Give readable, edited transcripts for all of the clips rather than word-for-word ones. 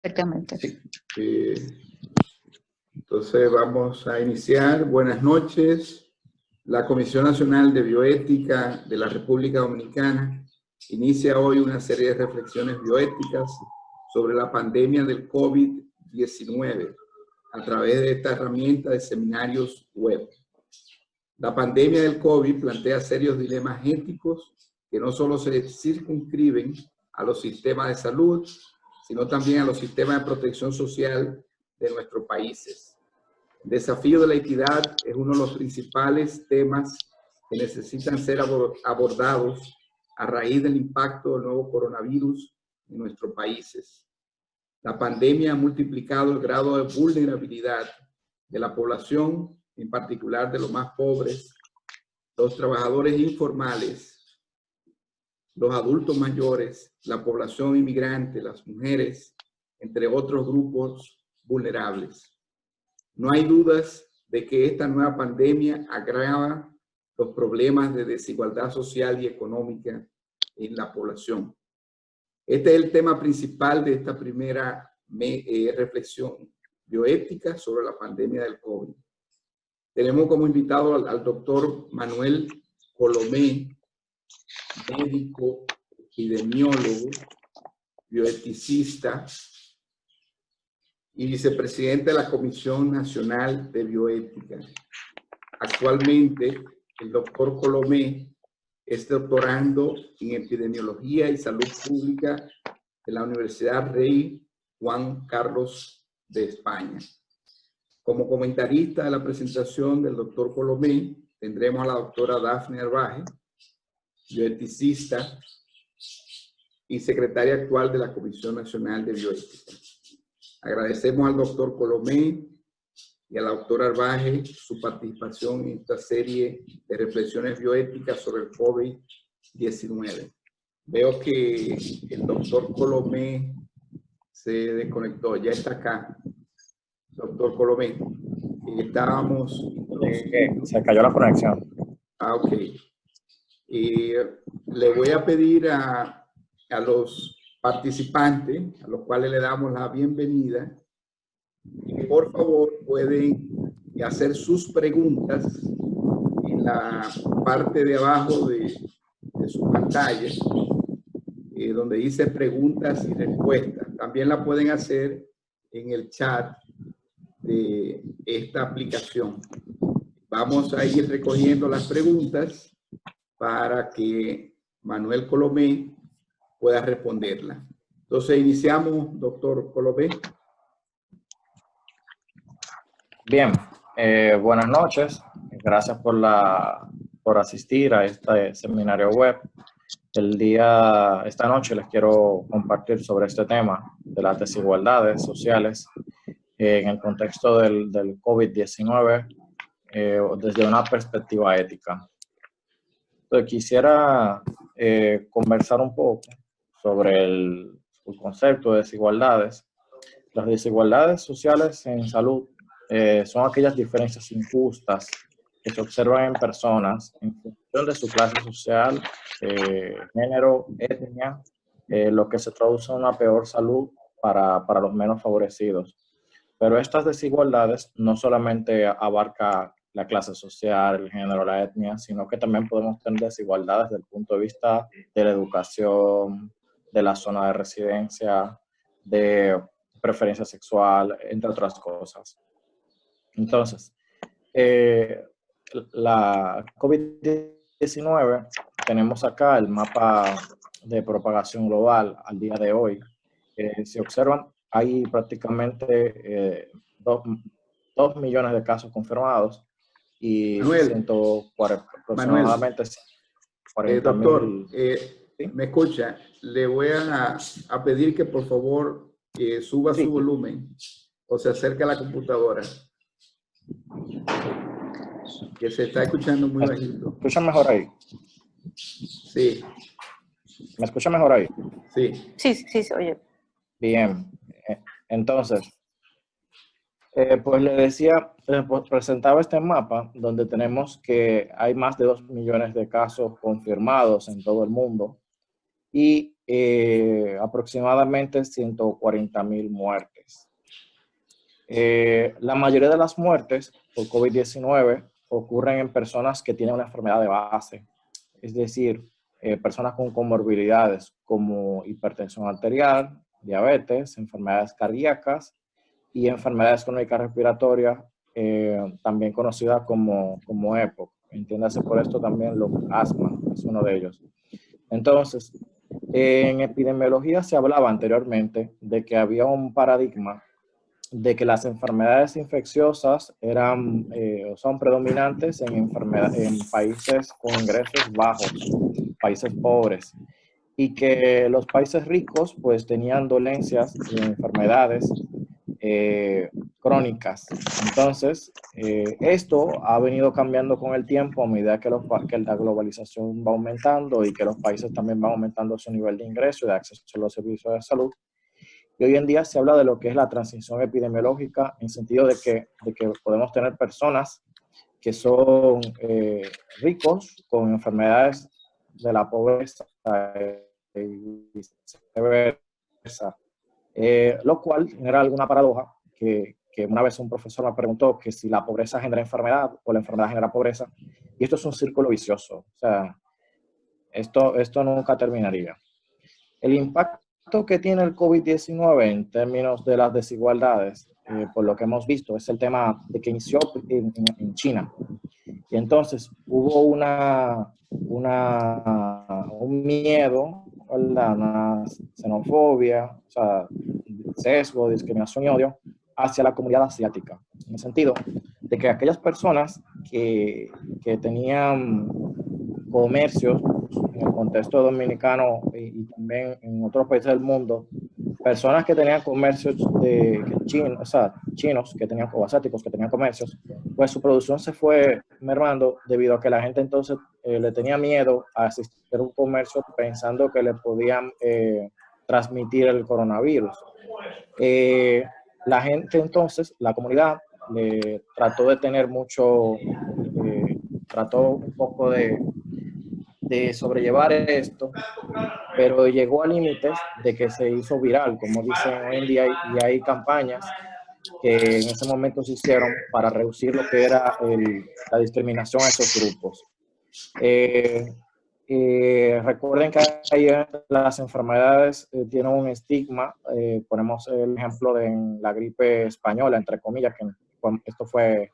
Perfectamente. Sí. Entonces vamos a iniciar. Buenas noches. La Comisión Nacional de Bioética de la República Dominicana inicia hoy una serie de reflexiones bioéticas sobre la pandemia del COVID-19 a través de esta herramienta de seminarios web. La pandemia del COVID plantea serios dilemas éticos que no solo se circunscriben a los sistemas de salud, sino también a los sistemas de protección social de nuestros países. El desafío de la equidad es uno de los principales temas que necesitan ser abordados a raíz del impacto del nuevo coronavirus en nuestros países. La pandemia ha multiplicado el grado de vulnerabilidad de la población, en particular de los más pobres, los trabajadores informales, los adultos mayores, la población inmigrante, las mujeres, entre otros grupos vulnerables. No hay dudas de que esta nueva pandemia agrava los problemas de desigualdad social y económica en la población. Este es el tema principal de esta primera reflexión bioética sobre la pandemia del COVID. Tenemos como invitado al doctor Manuel Colomé, médico, epidemiólogo, bioeticista y vicepresidente de la Comisión Nacional de Bioética. Actualmente, el doctor Colomé es doctorando en epidemiología y salud pública de la Universidad Rey Juan Carlos de España. Como comentarista de la presentación del doctor Colomé, tendremos a la doctora Dafne Arbaje, bioeticista y secretaria actual de la Comisión Nacional de Bioética. Agradecemos al doctor Colomé y a la doctora Arbaje su participación en esta serie de reflexiones bioéticas sobre el COVID-19. Veo que el doctor Colomé se desconectó, ya está acá. Doctor Colomé, estábamos... Se cayó la conexión. Ah, ok. Le voy a pedir a los participantes, a los cuales le damos la bienvenida, que por favor pueden hacer sus preguntas en la parte de abajo de su pantalla, donde dice preguntas y respuestas. También la pueden hacer en el chat de esta aplicación. Vamos a ir recogiendo las preguntas para que Manuel Colomé pueda responderla. Entonces, iniciamos, doctor Colomé. Bien, buenas noches. Gracias por asistir a este seminario web. Esta noche les quiero compartir sobre este tema de las desigualdades sociales en el contexto del COVID-19 desde una perspectiva ética. Entonces, quisiera conversar un poco sobre el concepto de desigualdades. Las desigualdades sociales en salud son aquellas diferencias injustas que se observan en personas en función de su clase social, género, etnia, lo que se traduce en una peor salud para los menos favorecidos. Pero estas desigualdades no solamente abarcan la clase social, el género, la etnia, sino que también podemos tener desigualdades desde el punto de vista de la educación, de la zona de residencia, de preferencia sexual, entre otras cosas. Entonces, la COVID-19, tenemos acá el mapa de propagación global al día de hoy. Si observan, hay prácticamente 2 millones de casos confirmados y Manuel, aproximadamente 40 doctor, ¿sí? ¿Me escucha? Le voy a pedir que por favor suba Sí. su volumen o se acerque a la computadora. Que se está escuchando muy bajito. ¿Me escuchan mejor ahí? Sí. ¿Me escuchan mejor ahí? Sí. Sí, se oye. Bien. Entonces, pues le decía, pues presentaba este mapa donde tenemos que hay más de 2 millones de casos confirmados en todo el mundo y aproximadamente 140,000 muertes. La mayoría de las muertes por COVID-19 ocurren en personas que tienen una enfermedad de base, es decir, personas con comorbilidades como hipertensión arterial, diabetes, enfermedades cardíacas y enfermedades crónicas respiratorias, también conocidas como EPOC. Entiéndase por esto también lo asma, es uno de ellos. Entonces, en epidemiología se hablaba anteriormente de que había un paradigma de que las enfermedades infecciosas eran o son predominantes en países con ingresos bajos, países pobres, y que los países ricos pues tenían dolencias y enfermedades crónicas. Entonces, esto ha venido cambiando con el tiempo a medida que la globalización va aumentando y que los países también van aumentando su nivel de ingreso y de acceso a los servicios de salud. Y hoy en día se habla de lo que es la transición epidemiológica en sentido de que podemos tener personas que son ricos con enfermedades de la pobreza y viceversa. Lo cual genera alguna paradoja que una vez un profesor me preguntó que si la pobreza genera enfermedad o la enfermedad genera pobreza, y esto es un círculo vicioso, o sea, esto nunca terminaría. El impacto que tiene el COVID-19 en términos de las desigualdades, por lo que hemos visto, es el tema de que inició en China. Y entonces hubo un miedo, ¿verdad? Una xenofobia, o sea, sesgo, discriminación y odio hacia la comunidad asiática, en el sentido de que aquellas personas que tenían comercios en el contexto dominicano y también en otros países del mundo, personas que tenían comercios chinos que tenían, o asiáticos que tenían comercios, pues su producción se fue mermando debido a que la gente entonces le tenía miedo a asistir a un comercio pensando que le podían transmitir el coronavirus. La gente entonces, la comunidad, trató de tener trató un poco de sobrellevar esto, pero llegó a límites de que se hizo viral, como dicen hoy en día, y hay campañas que en ese momento se hicieron para reducir lo que era la discriminación a esos grupos. Recuerden que las enfermedades tienen un estigma. Ponemos el ejemplo de la gripe española, entre comillas, que esto fue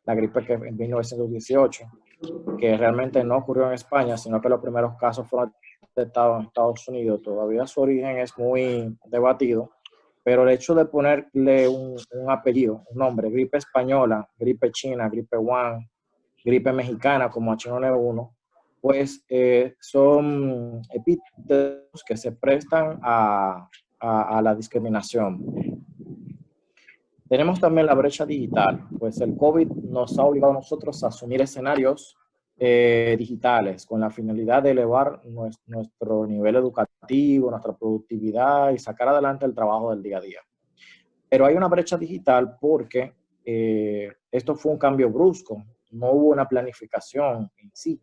la gripe que en 1918, que realmente no ocurrió en España, sino que los primeros casos fueron detectados en Estados Unidos. Todavía su origen es muy debatido, pero el hecho de ponerle un apellido, un nombre, gripe española, gripe china, gripe Wuhan, gripe mexicana como H1N1, pues son epítetos que se prestan a la discriminación. Tenemos también la brecha digital, pues el COVID nos ha obligado a nosotros a asumir escenarios digitales con la finalidad de elevar nuestro nivel educativo, nuestra productividad y sacar adelante el trabajo del día a día. Pero hay una brecha digital porque esto fue un cambio brusco, no hubo una planificación en sí.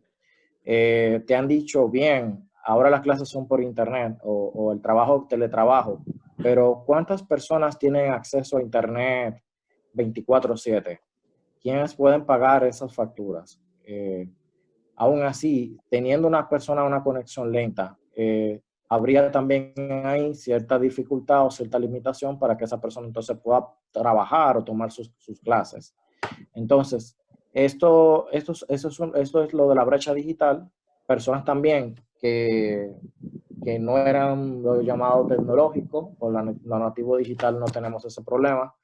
Te han dicho, bien, ahora las clases son por internet o el teletrabajo, pero ¿cuántas personas tienen acceso a internet 24/7? ¿Quiénes pueden pagar esas facturas? Aún así, teniendo una persona una conexión lenta, habría también ahí cierta dificultad o cierta limitación para que esa persona entonces pueda trabajar o tomar sus clases. Entonces, esto es lo de la brecha digital. Personas también que no eran lo llamado tecnológico, o lo nativo digital no tenemos ese problema,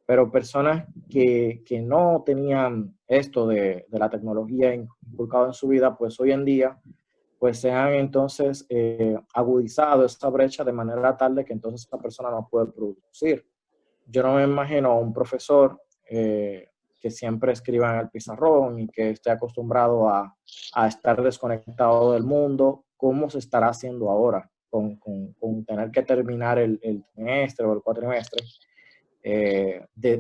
pero personas que no tenían esto de la tecnología inculcado en su vida, pues hoy en día pues se han entonces agudizado esa brecha de manera tal de que entonces esa persona no puede producir. Yo no me imagino a un profesor que siempre escriba en el pizarrón y que esté acostumbrado a estar desconectado del mundo, ¿cómo se estará haciendo ahora con tener que terminar el trimestre o el cuatrimestre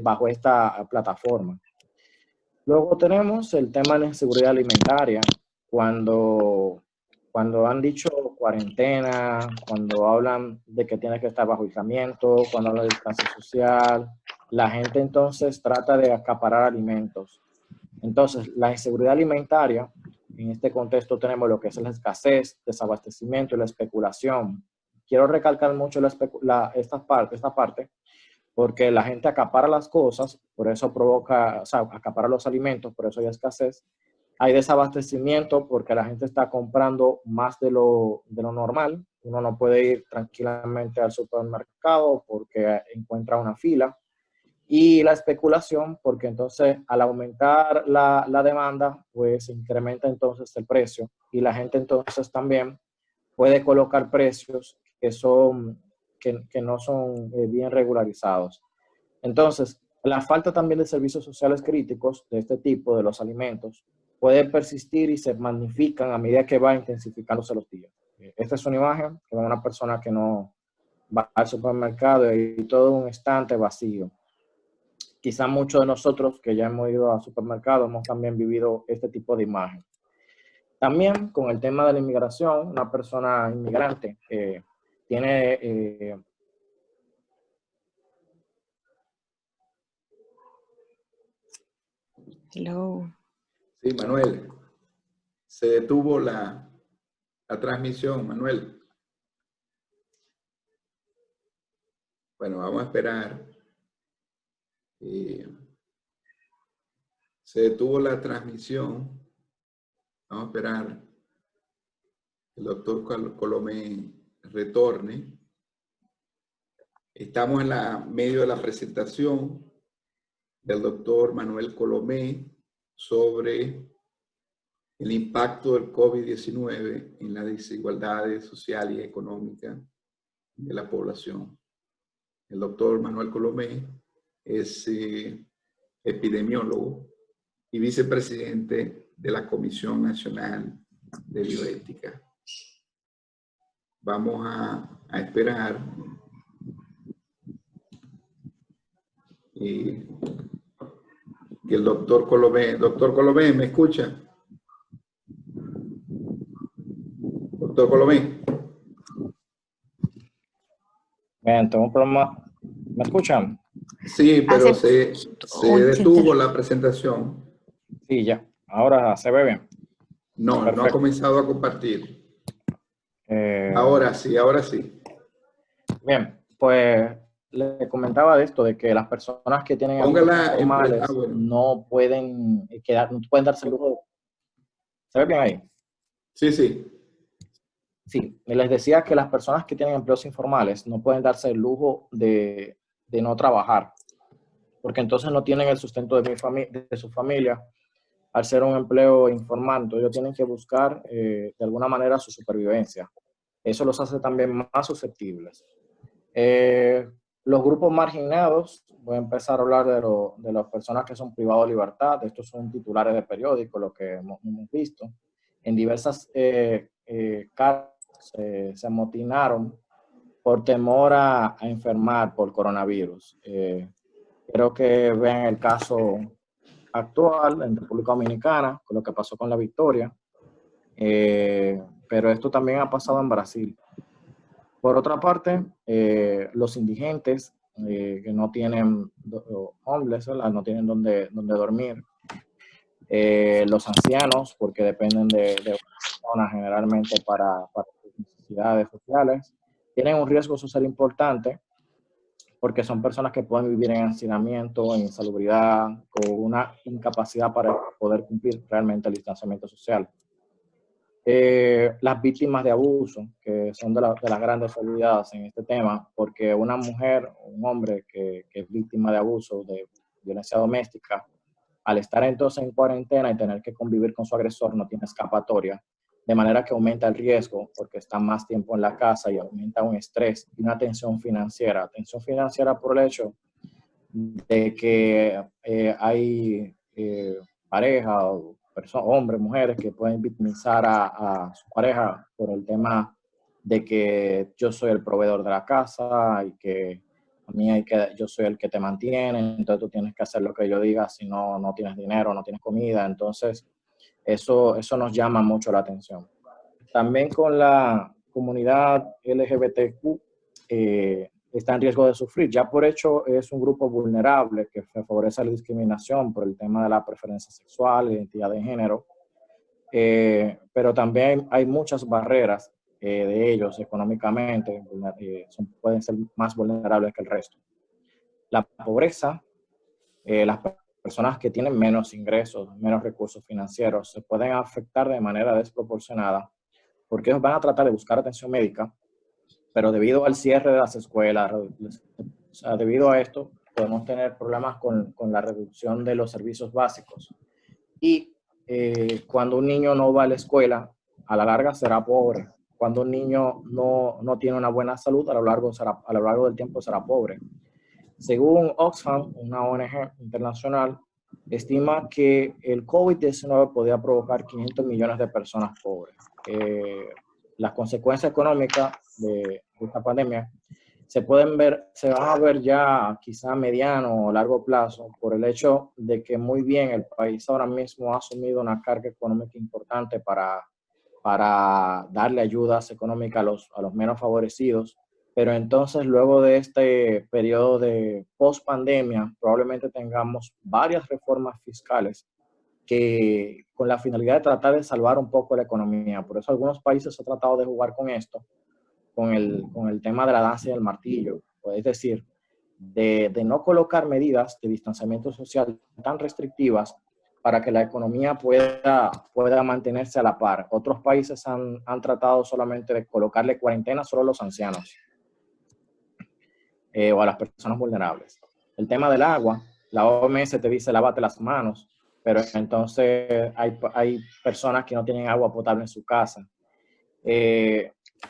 bajo esta plataforma? Luego tenemos el tema de la inseguridad alimentaria, cuando cuando han dicho cuarentena, cuando hablan de que tienes que estar bajo aislamiento, cuando hablan de distancia social, la gente entonces trata de acaparar alimentos. Entonces, la inseguridad alimentaria, en este contexto tenemos lo que es la escasez, desabastecimiento y la especulación. Quiero recalcar mucho esta parte, porque la gente acapara las cosas, por eso provoca, o sea, acapara los alimentos, por eso hay escasez. Hay desabastecimiento porque la gente está comprando más de lo normal. Uno no puede ir tranquilamente al supermercado porque encuentra una fila. Y la especulación, porque entonces al aumentar la demanda, pues incrementa entonces el precio y la gente entonces también puede colocar precios que no son bien regularizados. Entonces, la falta también de servicios sociales críticos de este tipo, de los alimentos, puede persistir y se magnifican a medida que va intensificándose los días. Esta es una imagen de una persona que no va al supermercado y todo un estante vacío. Quizá muchos de nosotros que ya hemos ido al supermercado hemos también vivido este tipo de imagen. También con el tema de la inmigración, una persona inmigrante que tiene... Hello. Sí, Manuel. Se detuvo la transmisión, Manuel. Bueno, vamos a esperar. Se detuvo la transmisión. Vamos a esperar que el doctor Colomé retorne. Estamos en medio de la presentación del doctor Manuel Colomé sobre el impacto del COVID-19 en las desigualdades sociales y económicas de la población. El doctor Manuel Colomé es epidemiólogo y vicepresidente de la Comisión Nacional de Bioética. Vamos a esperar que el doctor Colomé, ¿me escucha? Doctor Colomé. Bien, tengo un problema. ¿Me escuchan? Sí, pero se detuvo la presentación. Sí, ya. Ahora se ve bien. No, Perfecto. no ha comenzado a compartir. Ahora sí, ahora sí. Bien, pues le comentaba de esto, de que las personas que tienen Póngala en formales bueno. no pueden no pueden darse el lujo. ¿Se ve bien ahí? Sí, sí. Sí, les decía que las personas que tienen empleos informales no pueden darse el lujo de no trabajar, porque entonces no tienen el sustento de su familia. Al ser un empleo informal, entonces ellos tienen que buscar de alguna manera su supervivencia. Eso los hace también más susceptibles. Los grupos marginados, voy a empezar a hablar de las personas que son privados de libertad. Estos son titulares de periódicos, lo que hemos visto. En diversas casos se amotinaron por temor a enfermar por coronavirus. Creo que vean el caso actual en República Dominicana, con lo que pasó con la Victoria, pero esto también ha pasado en Brasil. Por otra parte, los indigentes que no tienen homeless, ¿verdad? No tienen donde dormir, los ancianos, porque dependen de personas generalmente para sus necesidades sociales, tienen un riesgo social importante porque son personas que pueden vivir en hacinamiento, en insalubridad, con una incapacidad para poder cumplir realmente el distanciamiento social. Las víctimas de abuso, que son de las grandes olvidadas en este tema, porque una mujer o un hombre que es víctima de abuso, de violencia doméstica, al estar entonces en cuarentena y tener que convivir con su agresor, no tiene escapatoria, de manera que aumenta el riesgo porque está más tiempo en la casa y aumenta un estrés y una tensión financiera. Tensión financiera por el hecho de que hay pareja o hombres, mujeres que pueden victimizar a su pareja por el tema de que yo soy el proveedor de la casa y que a mí yo soy el que te mantiene, entonces tú tienes que hacer lo que yo diga, si no, no tienes dinero, no tienes comida. Entonces, eso nos llama mucho la atención. También con la comunidad LGBTQ está en riesgo de sufrir. Ya por hecho es un grupo vulnerable que favorece la discriminación por el tema de la preferencia sexual, identidad de género, pero también hay muchas barreras de ellos económicamente, pueden ser más vulnerables que el resto. La pobreza, las personas que tienen menos ingresos, menos recursos financieros, se pueden afectar de manera desproporcionada porque ellos van a tratar de buscar atención médica, pero debido al cierre de las escuelas, o sea, debido a esto, podemos tener problemas con la reducción de los servicios básicos. Y cuando un niño no va a la escuela, a la larga será pobre. Cuando un niño no tiene una buena salud, a lo largo del tiempo será pobre. Según Oxfam, una ONG internacional, estima que el COVID-19 podía provocar 500 millones de personas pobres. Las consecuencias económicas de esta pandemia se van a ver ya quizá a mediano o largo plazo por el hecho de que muy bien el país ahora mismo ha asumido una carga económica importante para darle ayudas económicas a los menos favorecidos. Pero entonces, luego de este periodo de post-pandemia, probablemente tengamos varias reformas fiscales que con la finalidad de tratar de salvar un poco la economía. Por eso algunos países han tratado de jugar con esto, con el tema de la danza y el martillo. Es decir, de no colocar medidas de distanciamiento social tan restrictivas para que la economía pueda mantenerse a la par. Otros países han tratado solamente de colocarle cuarentena solo a los ancianos. O a las personas vulnerables. El tema del agua, la OMS te dice lávate las manos, pero entonces hay personas que no tienen agua potable en su casa.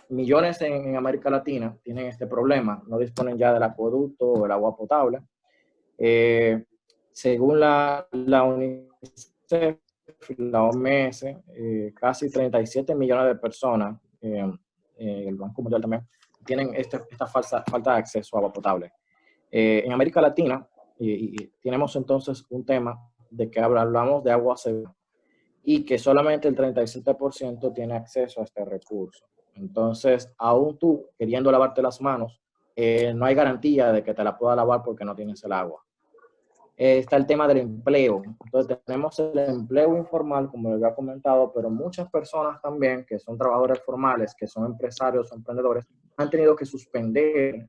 Millones en América Latina tienen este problema, no disponen ya del acueducto o del agua potable. Según la UNICEF, la OMS, casi 37 millones de personas, el Banco Mundial también, tienen esta falta de acceso a agua potable. En América Latina, y tenemos entonces un tema de que hablamos de agua segura y que solamente el 37% tiene acceso a este recurso. Entonces, aún tú queriendo lavarte las manos, no hay garantía de que te la puedas lavar porque no tienes el agua. Está el tema del empleo. Entonces tenemos el empleo informal, como les había comentado, pero muchas personas también que son trabajadores formales, que son empresarios o emprendedores, han tenido que suspender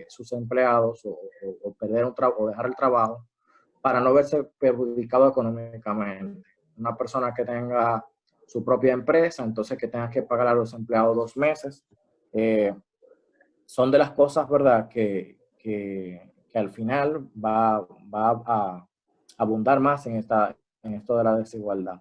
sus empleados o perder o dejar el trabajo para no verse perjudicado económicamente. Una persona que tenga su propia empresa, entonces que tenga que pagar a los empleados 2 meses, son de las cosas, ¿verdad?, que al final va a abundar más en esto de la desigualdad.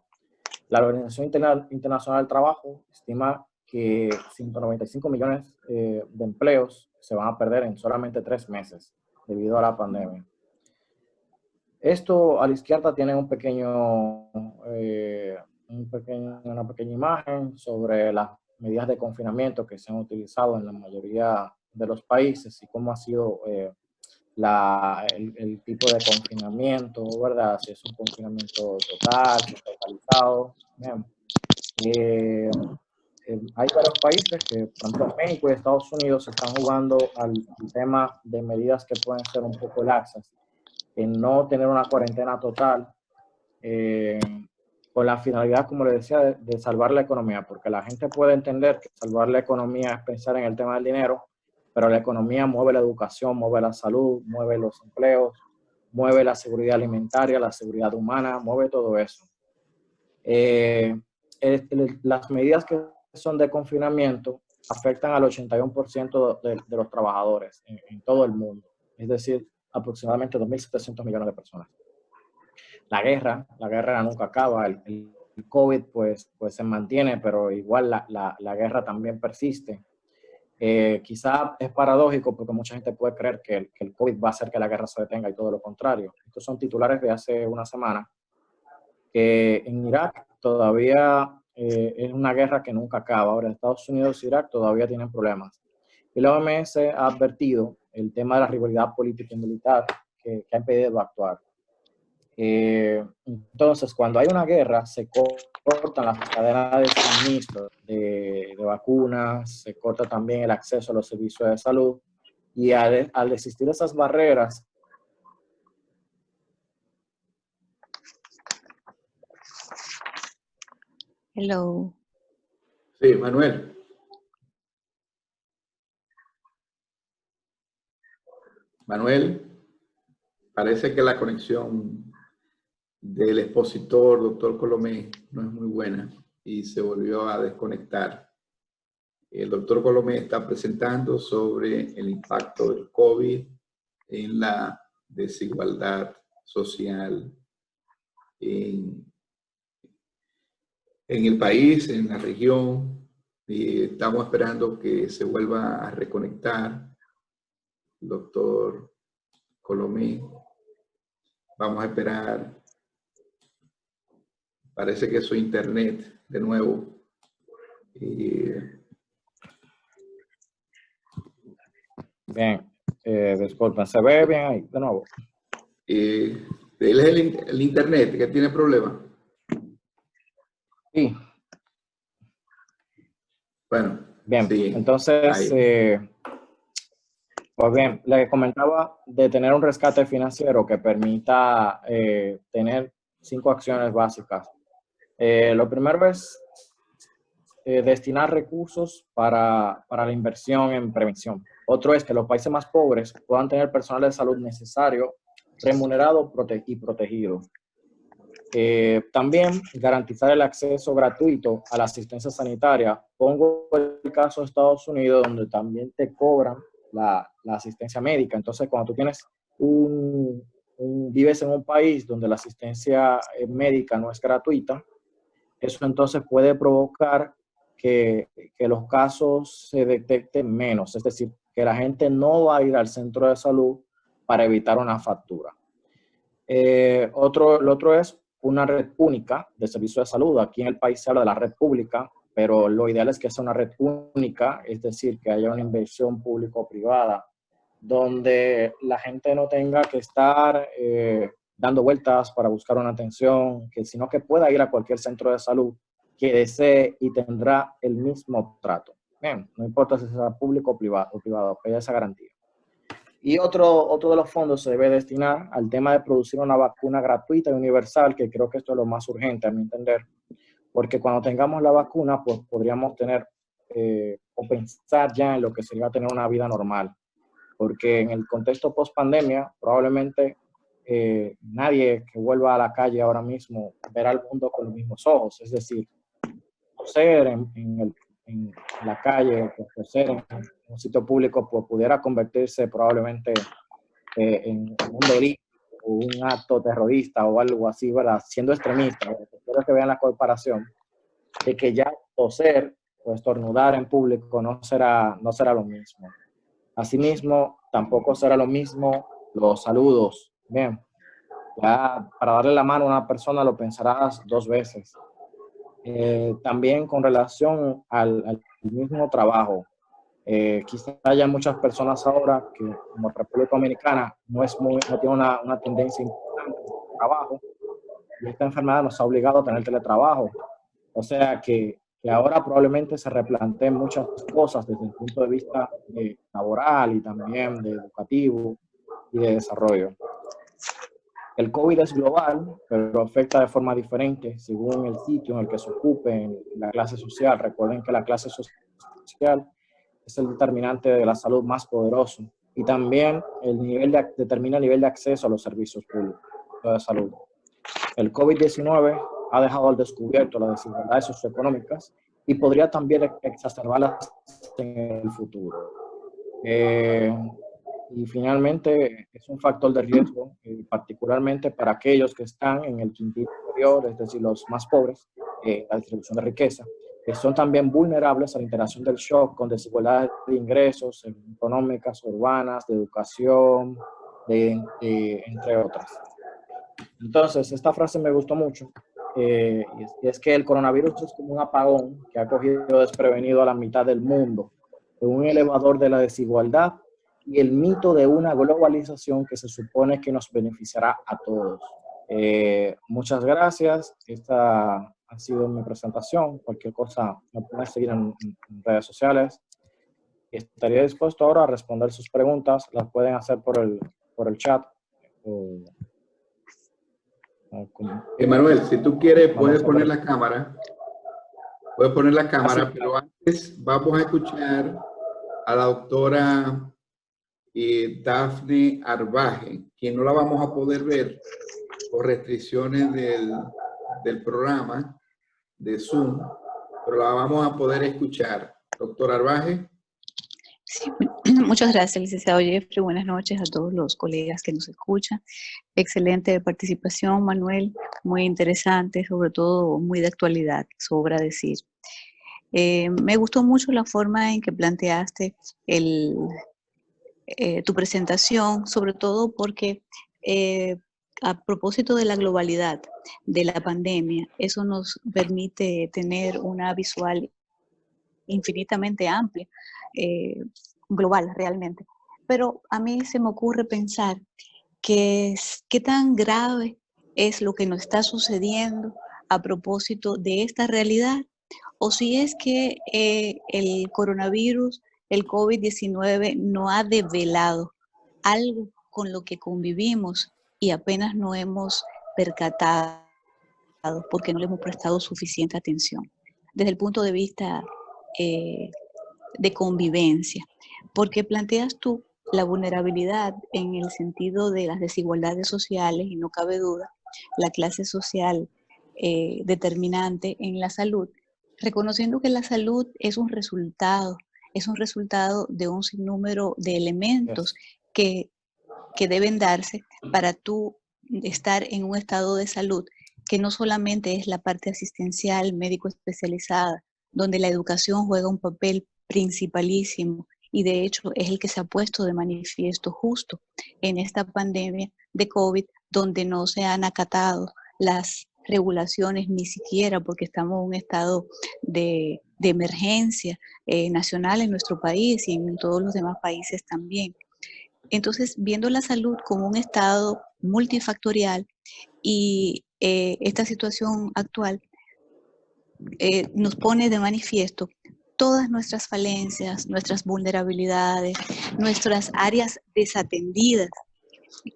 La Organización Internacional del Trabajo estima que 195 millones de empleos se van a perder en solamente 3 meses debido a la pandemia. Esto a la izquierda tiene una pequeña imagen sobre las medidas de confinamiento que se han utilizado en la mayoría de los países y cómo ha sido el tipo de confinamiento, ¿verdad? Si es un confinamiento total, totalizado. Hay varios países que, por ejemplo, México y Estados Unidos están jugando al tema de medidas que pueden ser un poco laxas, en no tener una cuarentena total, con la finalidad, como les decía, de salvar la economía, porque la gente puede entender que salvar la economía es pensar en el tema del dinero, pero la economía mueve la educación, mueve la salud, mueve los empleos, mueve la seguridad alimentaria, la seguridad humana, mueve todo eso. Las medidas que son de confinamiento afectan al 81% de los trabajadores en todo el mundo, es decir, aproximadamente 2.700 millones de personas. La guerra nunca acaba, el COVID pues se mantiene, pero igual la guerra también persiste. Quizá es paradójico porque mucha gente puede creer que el COVID va a hacer que la guerra se detenga y todo lo contrario. Estos son titulares de hace una semana, que en Irak todavía es una guerra que nunca acaba. Ahora Estados Unidos e Irak todavía tienen problemas. Y la OMS ha advertido el tema de la rivalidad política y militar que ha impedido actuar. Entonces, cuando hay una guerra, se cortan las cadenas de suministro de vacunas, se corta también el acceso a los servicios de salud, y al existir esas barreras, Hello. Sí, Manuel. Manuel, parece que la conexión del expositor, doctor Colomé, no es muy buena y se volvió a desconectar. El doctor Colomé está presentando sobre el impacto del COVID en la desigualdad social en el país, en la región, y estamos esperando que se vuelva a reconectar el doctor Colomé. Vamos a esperar. Parece que es su internet de nuevo. bien, disculpen, ¿se ve bien ahí de nuevo? Él es el internet que tiene problemas. Sí. Bueno, Bien, sí, entonces, pues bien, le comentaba de tener un rescate financiero que permita tener 5 acciones básicas. Lo primero es destinar recursos para la inversión en prevención. Otro es que los países más pobres puedan tener personal de salud necesario, remunerado y protegido. También garantizar el acceso gratuito a la asistencia sanitaria. Pongo el caso de Estados Unidos, donde también te cobran la asistencia médica. Entonces, cuando tú tienes vives en un país donde la asistencia médica no es gratuita, eso entonces puede provocar que los casos se detecten menos. Es decir, que la gente no va a ir al centro de salud para evitar una factura. Lo otro es una red única de servicios de salud. Aquí en el país se habla de la red pública, pero lo ideal es que sea una red única, es decir, que haya una inversión público-privada, donde la gente no tenga que estar dando vueltas para buscar una atención, sino que pueda ir a cualquier centro de salud que desee y tendrá el mismo trato. Bien, no importa si sea público o privado, que haya esa garantía. Y otro de los fondos se debe destinar al tema de producir una vacuna gratuita y universal, que creo que esto es lo más urgente a mi entender, porque cuando tengamos la vacuna, pues podríamos tener o pensar ya en lo que sería tener una vida normal, porque en el contexto post-pandemia, probablemente nadie que vuelva a la calle ahora mismo verá el mundo con los mismos ojos, es decir, toser en la calle, toser en un sitio público, pues pudiera convertirse probablemente en un delito o un acto terrorista o algo así, ¿verdad? Siendo extremista, espero que vean la comparación de que ya toser o estornudar en público no será lo mismo. Asimismo, tampoco será lo mismo los saludos. Bien, ya para darle la mano a una persona lo pensarás 2 veces. También con relación al mismo trabajo. Quizá haya muchas personas ahora que, como República Dominicana, no tiene una tendencia importante en el trabajo, y esta enfermedad nos ha obligado a tener teletrabajo. O sea que ahora probablemente se replanteen muchas cosas desde el punto de vista laboral y también de educativo y de desarrollo. El COVID es global, pero afecta de forma diferente según el sitio en el que se ocupe, en la clase social. Recuerden que la clase social es el determinante de la salud más poderoso, y también determina el nivel de acceso a los servicios públicos de salud. El COVID-19 ha dejado al descubierto las desigualdades socioeconómicas y podría también exacerbarlas en el futuro. Y finalmente es un factor de riesgo, particularmente para aquellos que están en el quintil inferior, es decir, los más pobres, la distribución de riqueza, que son también vulnerables a la interacción del shock con desigualdades de ingresos económicas, urbanas, de educación, entre otras. Entonces, esta frase me gustó mucho, y es que el coronavirus es como un apagón que ha cogido desprevenido a la mitad del mundo, un elevador de la desigualdad y el mito de una globalización que se supone que nos beneficiará a todos. Muchas gracias. Esta ha sido mi presentación. Cualquier cosa me pueden seguir en redes sociales. Estaría dispuesto ahora a responder sus preguntas. Las pueden hacer por el chat. Emanuel, si tú quieres, puedes poner la cámara. Puedes poner la cámara, pero antes vamos a escuchar a la doctora Dafne Arbaje, quien no la vamos a poder ver por restricciones del programa de Zoom, pero la vamos a poder escuchar. Doctora Arbaje. Sí, muchas gracias, licenciado Jeffrey. Buenas noches a todos los colegas que nos escuchan. Excelente participación, Manuel. Muy interesante, sobre todo muy de actualidad, sobra decir. Me gustó mucho la forma en que planteaste tu presentación, sobre todo porque a propósito de la globalidad de la pandemia, eso nos permite tener una visual infinitamente amplia, global realmente. Pero a mí se me ocurre pensar qué tan grave es lo que nos está sucediendo a propósito de esta realidad, o si es que el coronavirus, el COVID-19, no ha develado algo con lo que convivimos y apenas no hemos percatado porque no le hemos prestado suficiente atención. Desde el punto de vista de convivencia, porque planteas tú la vulnerabilidad en el sentido de las desigualdades sociales, y no cabe duda, la clase social determinante en la salud, reconociendo que la salud es un resultado de un sinnúmero de elementos que deben darse para tú estar en un estado de salud que no solamente es la parte asistencial, médico especializada, donde la educación juega un papel principalísimo y de hecho es el que se ha puesto de manifiesto justo en esta pandemia de COVID, donde no se han acatado las regulaciones ni siquiera porque estamos en un estado de emergencia nacional en nuestro país y en todos los demás países también. Entonces, viendo la salud como un estado multifactorial y esta situación actual nos pone de manifiesto todas nuestras falencias, nuestras vulnerabilidades, nuestras áreas desatendidas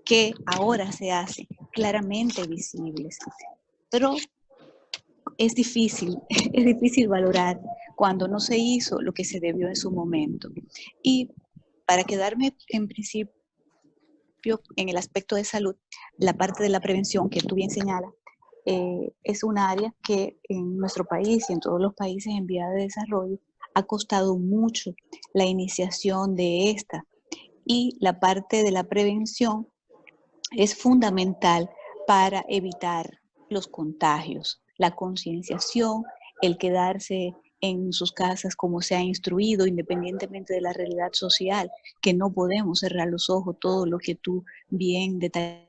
que ahora se hacen claramente visibles. Pero es difícil valorar cuando no se hizo lo que se debió en su momento. Y para quedarme en principio en el aspecto de salud, la parte de la prevención que tú bien señalas, es un área que en nuestro país y en todos los países en vía de desarrollo ha costado mucho la iniciación de esta. Y la parte de la prevención es fundamental para evitar los contagios, la concienciación, el quedarse en sus casas como se ha instruido, independientemente de la realidad social, que no podemos cerrar los ojos, todo lo que tú bien detallaste,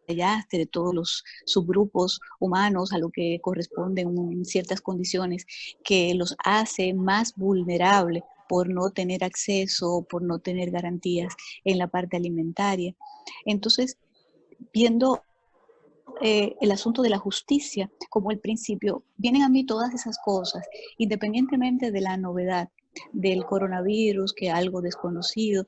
de todos los subgrupos humanos a lo que corresponden ciertas condiciones que los hace más vulnerables por no tener acceso, por no tener garantías en la parte alimentaria. Entonces, viendo el asunto de la justicia como el principio, vienen a mí todas esas cosas, independientemente de la novedad del coronavirus, que es algo desconocido.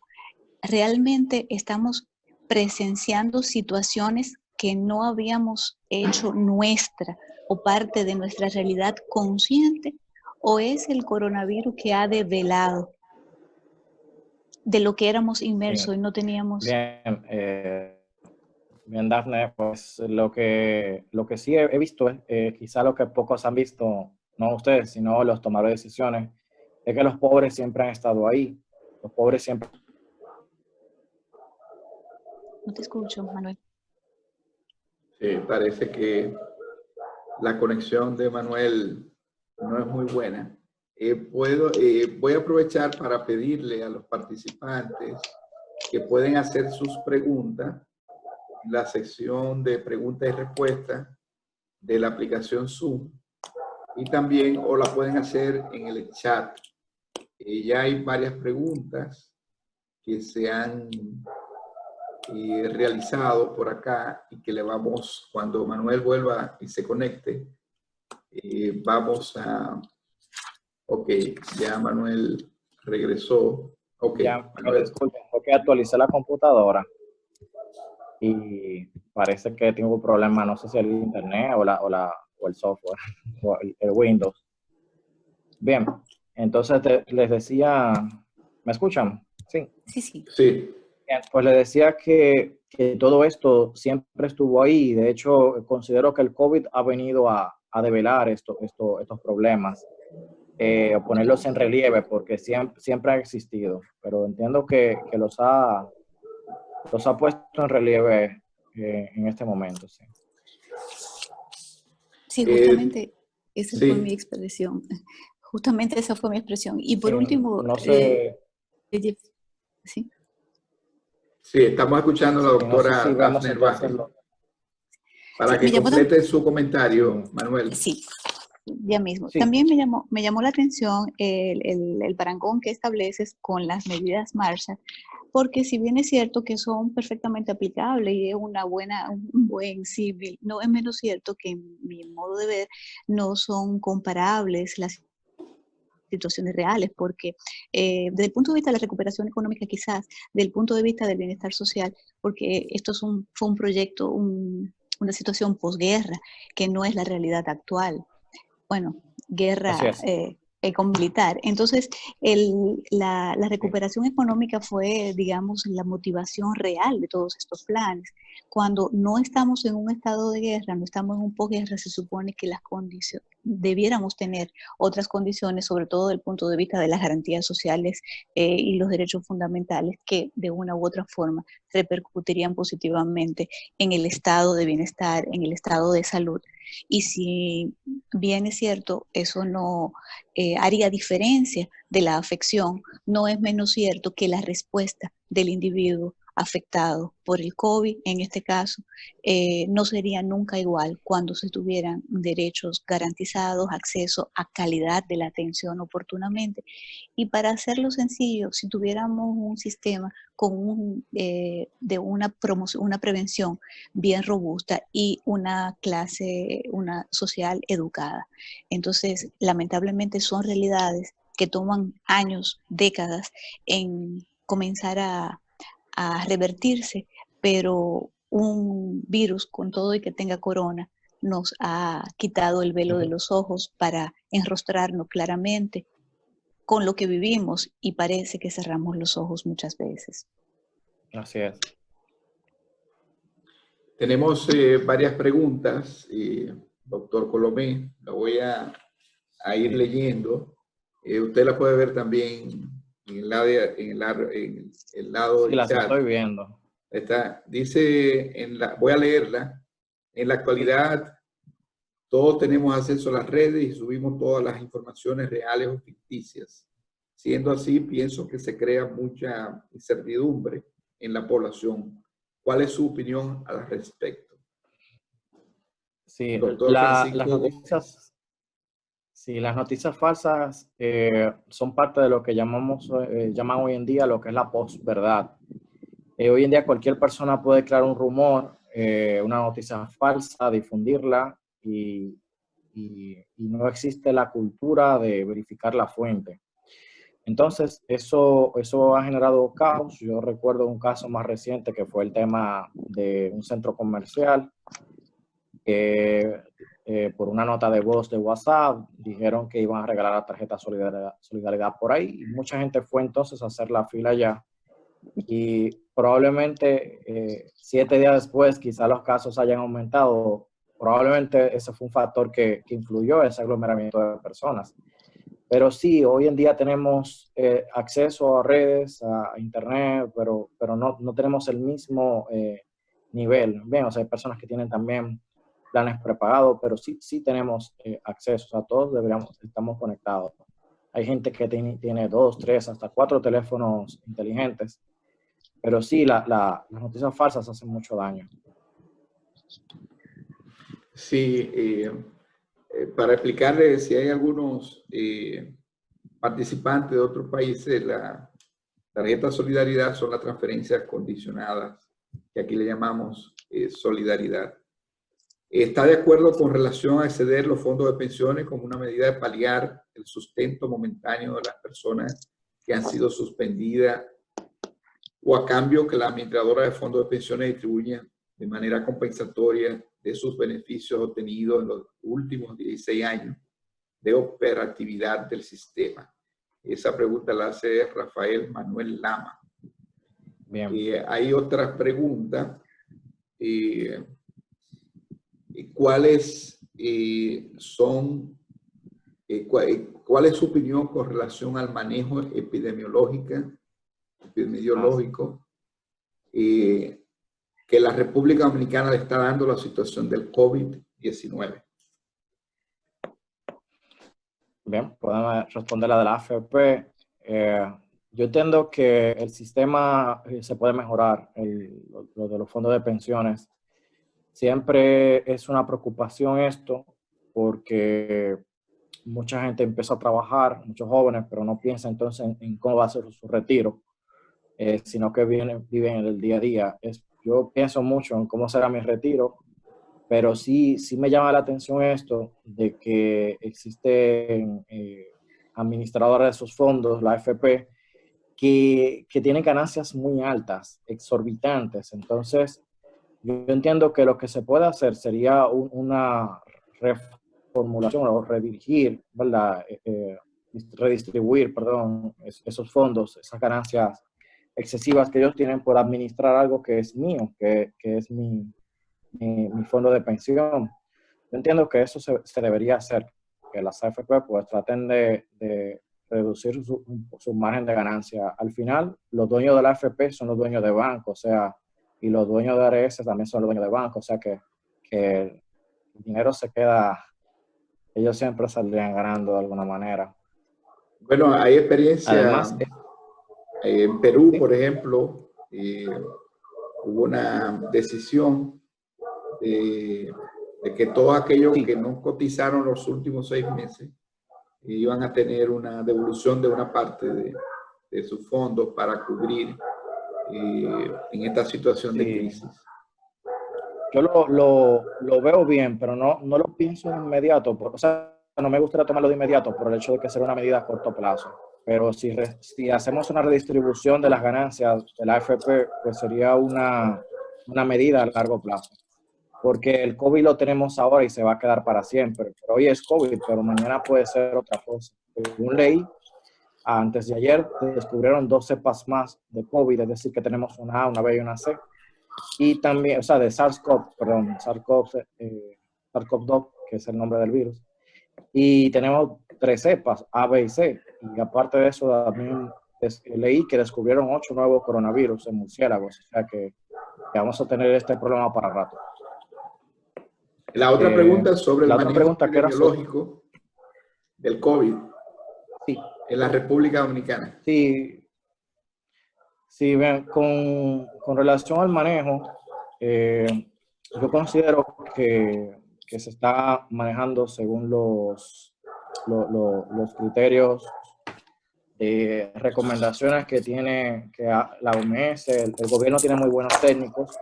Realmente estamos presenciando situaciones que no habíamos hecho nuestra o parte de nuestra realidad consciente, o es el coronavirus que ha develado de lo que éramos inmersos y no teníamos... Bien, Dafne, pues lo que sí he visto, quizá lo que pocos han visto, no ustedes, sino los tomadores de decisiones, es que los pobres siempre han estado ahí. Los pobres siempre... No te escucho, Manuel. Sí, parece que la conexión de Manuel no es muy buena. Voy a aprovechar para pedirle a los participantes que pueden hacer sus preguntas en la sección de preguntas y respuestas de la aplicación Zoom, y también o la pueden hacer en el chat. Ya hay varias preguntas que se han realizado por acá y que le vamos, cuando Manuel vuelva y se conecte, vamos a... Ok, ya Manuel regresó. Ok, Ya, Manuel. disculpen, porque actualicé la computadora y parece que tengo un problema, no sé si el internet o el software, o el Windows. Bien, entonces les decía, ¿me escuchan? Sí. Sí, sí. Sí. Bien, pues les decía que todo esto siempre estuvo ahí. De hecho, considero que el COVID ha venido a develar estos problemas, o ponerlos en relieve, porque siempre ha existido. Pero entiendo que los ha puesto en relieve en este momento. Sí. Sí, justamente esa fue mi Sí, expresión. Justamente esa fue mi expresión. Y por Sí, último, no sé, sí. sí, estamos escuchando a la y no sé doctora si vemos Daphne entonces Rubin. Para Sí, que me llamó complete su sí, comentario, Manuel. sí, ya mismo. sí, También me llamó la atención el parangón que estableces con las medidas Marshall, porque si bien es cierto que son perfectamente aplicables y es un buen símil, no es menos cierto que en mi modo de ver no son comparables las situaciones reales, porque desde el punto de vista de la recuperación económica, quizás, desde el punto de vista del bienestar social, porque esto fue un proyecto, una situación posguerra, que no es la realidad actual. Bueno, así guerra es. con militar. Entonces, la recuperación económica fue, digamos, la motivación real de todos estos planes. Cuando no estamos en un estado de guerra, no estamos en un posguerra, se supone que las condiciones, debiéramos tener otras condiciones, sobre todo desde el punto de vista de las garantías sociales y los derechos fundamentales, que de una u otra forma repercutirían positivamente en el estado de bienestar, en el estado de salud. Y si bien es cierto, eso no haría diferencia de la afección, no es menos cierto que la respuesta del individuo afectado por el COVID, en este caso, no sería nunca igual cuando se tuvieran derechos garantizados, acceso a calidad de la atención oportunamente. Y para hacerlo sencillo, si tuviéramos un sistema con de una prevención bien robusta y una clase social educada. Entonces, lamentablemente son realidades que toman años, décadas en comenzar a revertirse, pero un virus con todo y que tenga corona nos ha quitado el velo de los ojos para enrostrarnos claramente con lo que vivimos y parece que cerramos los ojos muchas veces. Así es. Tenemos varias preguntas, doctor Colomé, la voy a ir leyendo. Usted la puede ver también en el lado Sí, del las chat. estoy viendo. Dice, voy a leerla. En la actualidad, todos tenemos acceso a las redes y subimos todas las informaciones reales o ficticias. Siendo así, pienso que se crea mucha incertidumbre en la población. ¿Cuál es su opinión al respecto? Sí, Doctor Francisco. las noticias falsas son parte de lo que llaman hoy en día lo que es la posverdad. Hoy en día cualquier persona puede crear un rumor, una noticia falsa, difundirla y no existe la cultura de verificar la fuente. Entonces, eso ha generado caos. Yo recuerdo un caso más reciente que fue el tema de un centro comercial que por una nota de voz de WhatsApp dijeron que iban a regalar la tarjeta solidaridad por ahí. Y mucha gente fue entonces a hacer la fila allá. Y probablemente 7 días después quizá los casos hayan aumentado. Probablemente ese fue un factor que influyó en ese aglomeramiento de personas. Pero sí, hoy en día tenemos acceso a redes, a internet, pero no tenemos el mismo nivel. Bien, o sea, hay personas que tienen también planes prepagados, pero sí tenemos acceso. O sea, todos estamos conectados. Hay gente que tiene 2, 3, hasta 4 teléfonos inteligentes. Pero sí, las noticias falsas hacen mucho daño. Sí, para explicarle si hay algunos participantes de otros países, la tarjeta Solidaridad son las transferencias condicionadas que aquí le llamamos solidaridad. ¿Está de acuerdo con relación a exceder los fondos de pensiones como una medida de paliar el sustento momentáneo de las personas que han sido suspendidas o a cambio que la administradora de fondos de pensiones distribuya de manera compensatoria de sus beneficios obtenidos en los últimos 16 años de operatividad del sistema? Esa pregunta la hace Rafael Manuel Lama. Bien. Hay otra pregunta. ¿Cuáles ¿Cuál es su opinión con relación al manejo epidemiológico que la República Dominicana le está dando a la situación del COVID-19? Bien, podemos responder la de la AFP. Yo entiendo que el sistema se puede mejorar, lo de los fondos de pensiones. Siempre es una preocupación esto, porque mucha gente empieza a trabajar, muchos jóvenes, pero no piensa entonces en cómo va a ser su retiro, sino que viven en el día a día. Yo pienso mucho en cómo será mi retiro, pero sí me llama la atención esto de que existen administradores de esos fondos, la AFP, que tienen ganancias muy altas, exorbitantes. Entonces, yo entiendo que lo que se puede hacer sería una reformulación o redirigir, ¿verdad? Redistribuir, perdón, esos fondos, esas ganancias excesivas que ellos tienen por administrar algo que es mío, que es mi fondo de pensión. Yo entiendo que eso se debería hacer, que las AFP pues traten de reducir su margen de ganancia. Al final, los dueños de la AFP son los dueños de banco, o sea, y los dueños de ARS también son los dueños de banco, o sea que el dinero se queda, ellos siempre saldrían ganando de alguna manera. Bueno, hay experiencia. Además, en Perú, ¿sí? Por ejemplo, hubo una decisión de que todos aquellos Sí. que no cotizaron los últimos 6 meses iban a tener una devolución de una parte de sus fondos para cubrir en esta situación de crisis. Yo lo veo bien, pero no lo pienso de inmediato. O sea, no me gustaría tomarlo de inmediato por el hecho de que será una medida a corto plazo. Pero si hacemos una redistribución de las ganancias de la AFP, pues sería una medida a largo plazo. Porque el COVID lo tenemos ahora y se va a quedar para siempre. Pero hoy es COVID, pero mañana puede ser otra cosa. Según ley, antes de ayer descubrieron 2 cepas más de COVID, es decir, que tenemos una A, una B y una C. Y también, o sea, de SARS-CoV-2, que es el nombre del virus. Y tenemos 3 cepas, A, B y C. Y aparte de eso, también leí que descubrieron 8 nuevos coronavirus en murciélagos. O sea que vamos a tener este problema para rato. La otra pregunta es sobre el manejo epidemiológico del COVID en la República Dominicana. Sí, bien, con relación al manejo, yo considero que se está manejando según los criterios de recomendaciones que tiene la OMS. El gobierno tiene muy buenos técnicos,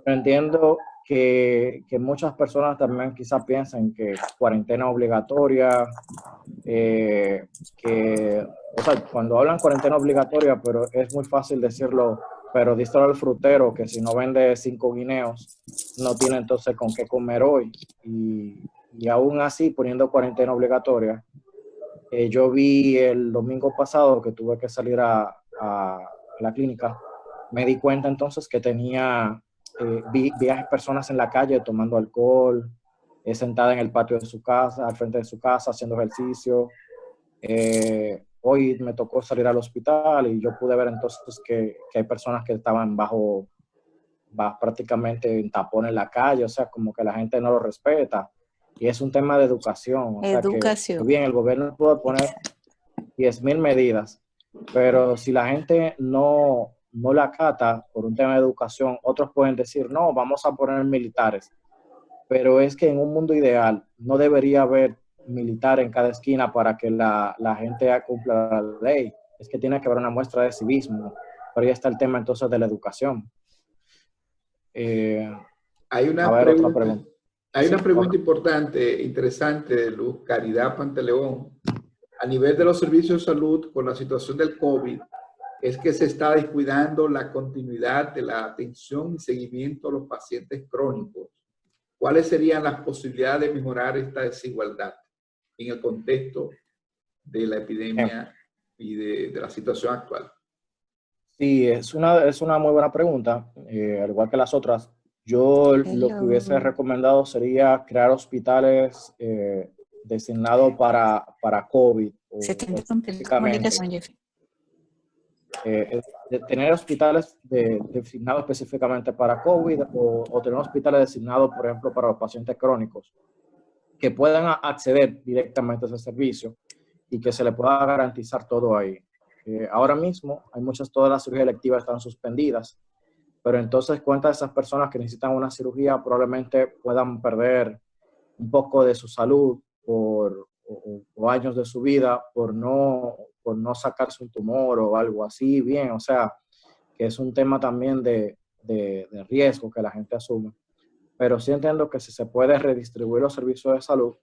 pero entiendo que muchas personas también quizás piensan que cuarentena obligatoria, o sea, cuando hablan cuarentena obligatoria, pero es muy fácil decirlo, pero díselo al frutero que si no vende 5 guineos, no tiene entonces con qué comer hoy. Y aún así, poniendo cuarentena obligatoria, yo vi el domingo pasado que tuve que salir a la clínica, me di cuenta entonces que vi personas en la calle tomando alcohol, sentada en el patio de su casa, al frente de su casa, haciendo ejercicio. Hoy me tocó salir al hospital y yo pude ver entonces que hay personas que estaban prácticamente en tapón en la calle, o sea, como que la gente no lo respeta. Y es un tema de educación. O sea, que bien, el gobierno puede poner 10,000 medidas, pero si la gente no la acata por un tema de educación, otros pueden decir, no, vamos a poner militares. Pero es que en un mundo ideal no debería haber militar en cada esquina para que la gente cumpla la ley. Es que tiene que haber una muestra de civismo. Pero ahí está el tema entonces de la educación. Hay A una ver, otra pregunta, pregunta. hay Sí, una pregunta importante, interesante de Luz Caridad Pantaleón. A nivel de los servicios de salud, con la situación del COVID, es que se está descuidando la continuidad de la atención y seguimiento a los pacientes crónicos. ¿Cuáles serían las posibilidades de mejorar esta desigualdad en el contexto de la bien. epidemia y de la situación actual? Sí, es una muy buena pregunta, al igual que las otras. Yo lo que hubiese Hello. recomendado sería crear hospitales designados para COVID, Se o está interrumpiendo la específicamente. comunicación, Jeffrey. De tener hospitales designados específicamente para COVID, o tener hospitales designados, por ejemplo, para los pacientes crónicos, que puedan acceder directamente a ese servicio y que se le pueda garantizar todo ahí. Ahora mismo hay todas las cirugías electivas están suspendidas, pero entonces cuántas de esas personas que necesitan una cirugía probablemente puedan perder un poco de su salud o años de su vida por no sacarse un tumor o algo así, bien, o sea, que es un tema también de riesgo que la gente asume. Pero sí entiendo que si se puede redistribuir los servicios de salud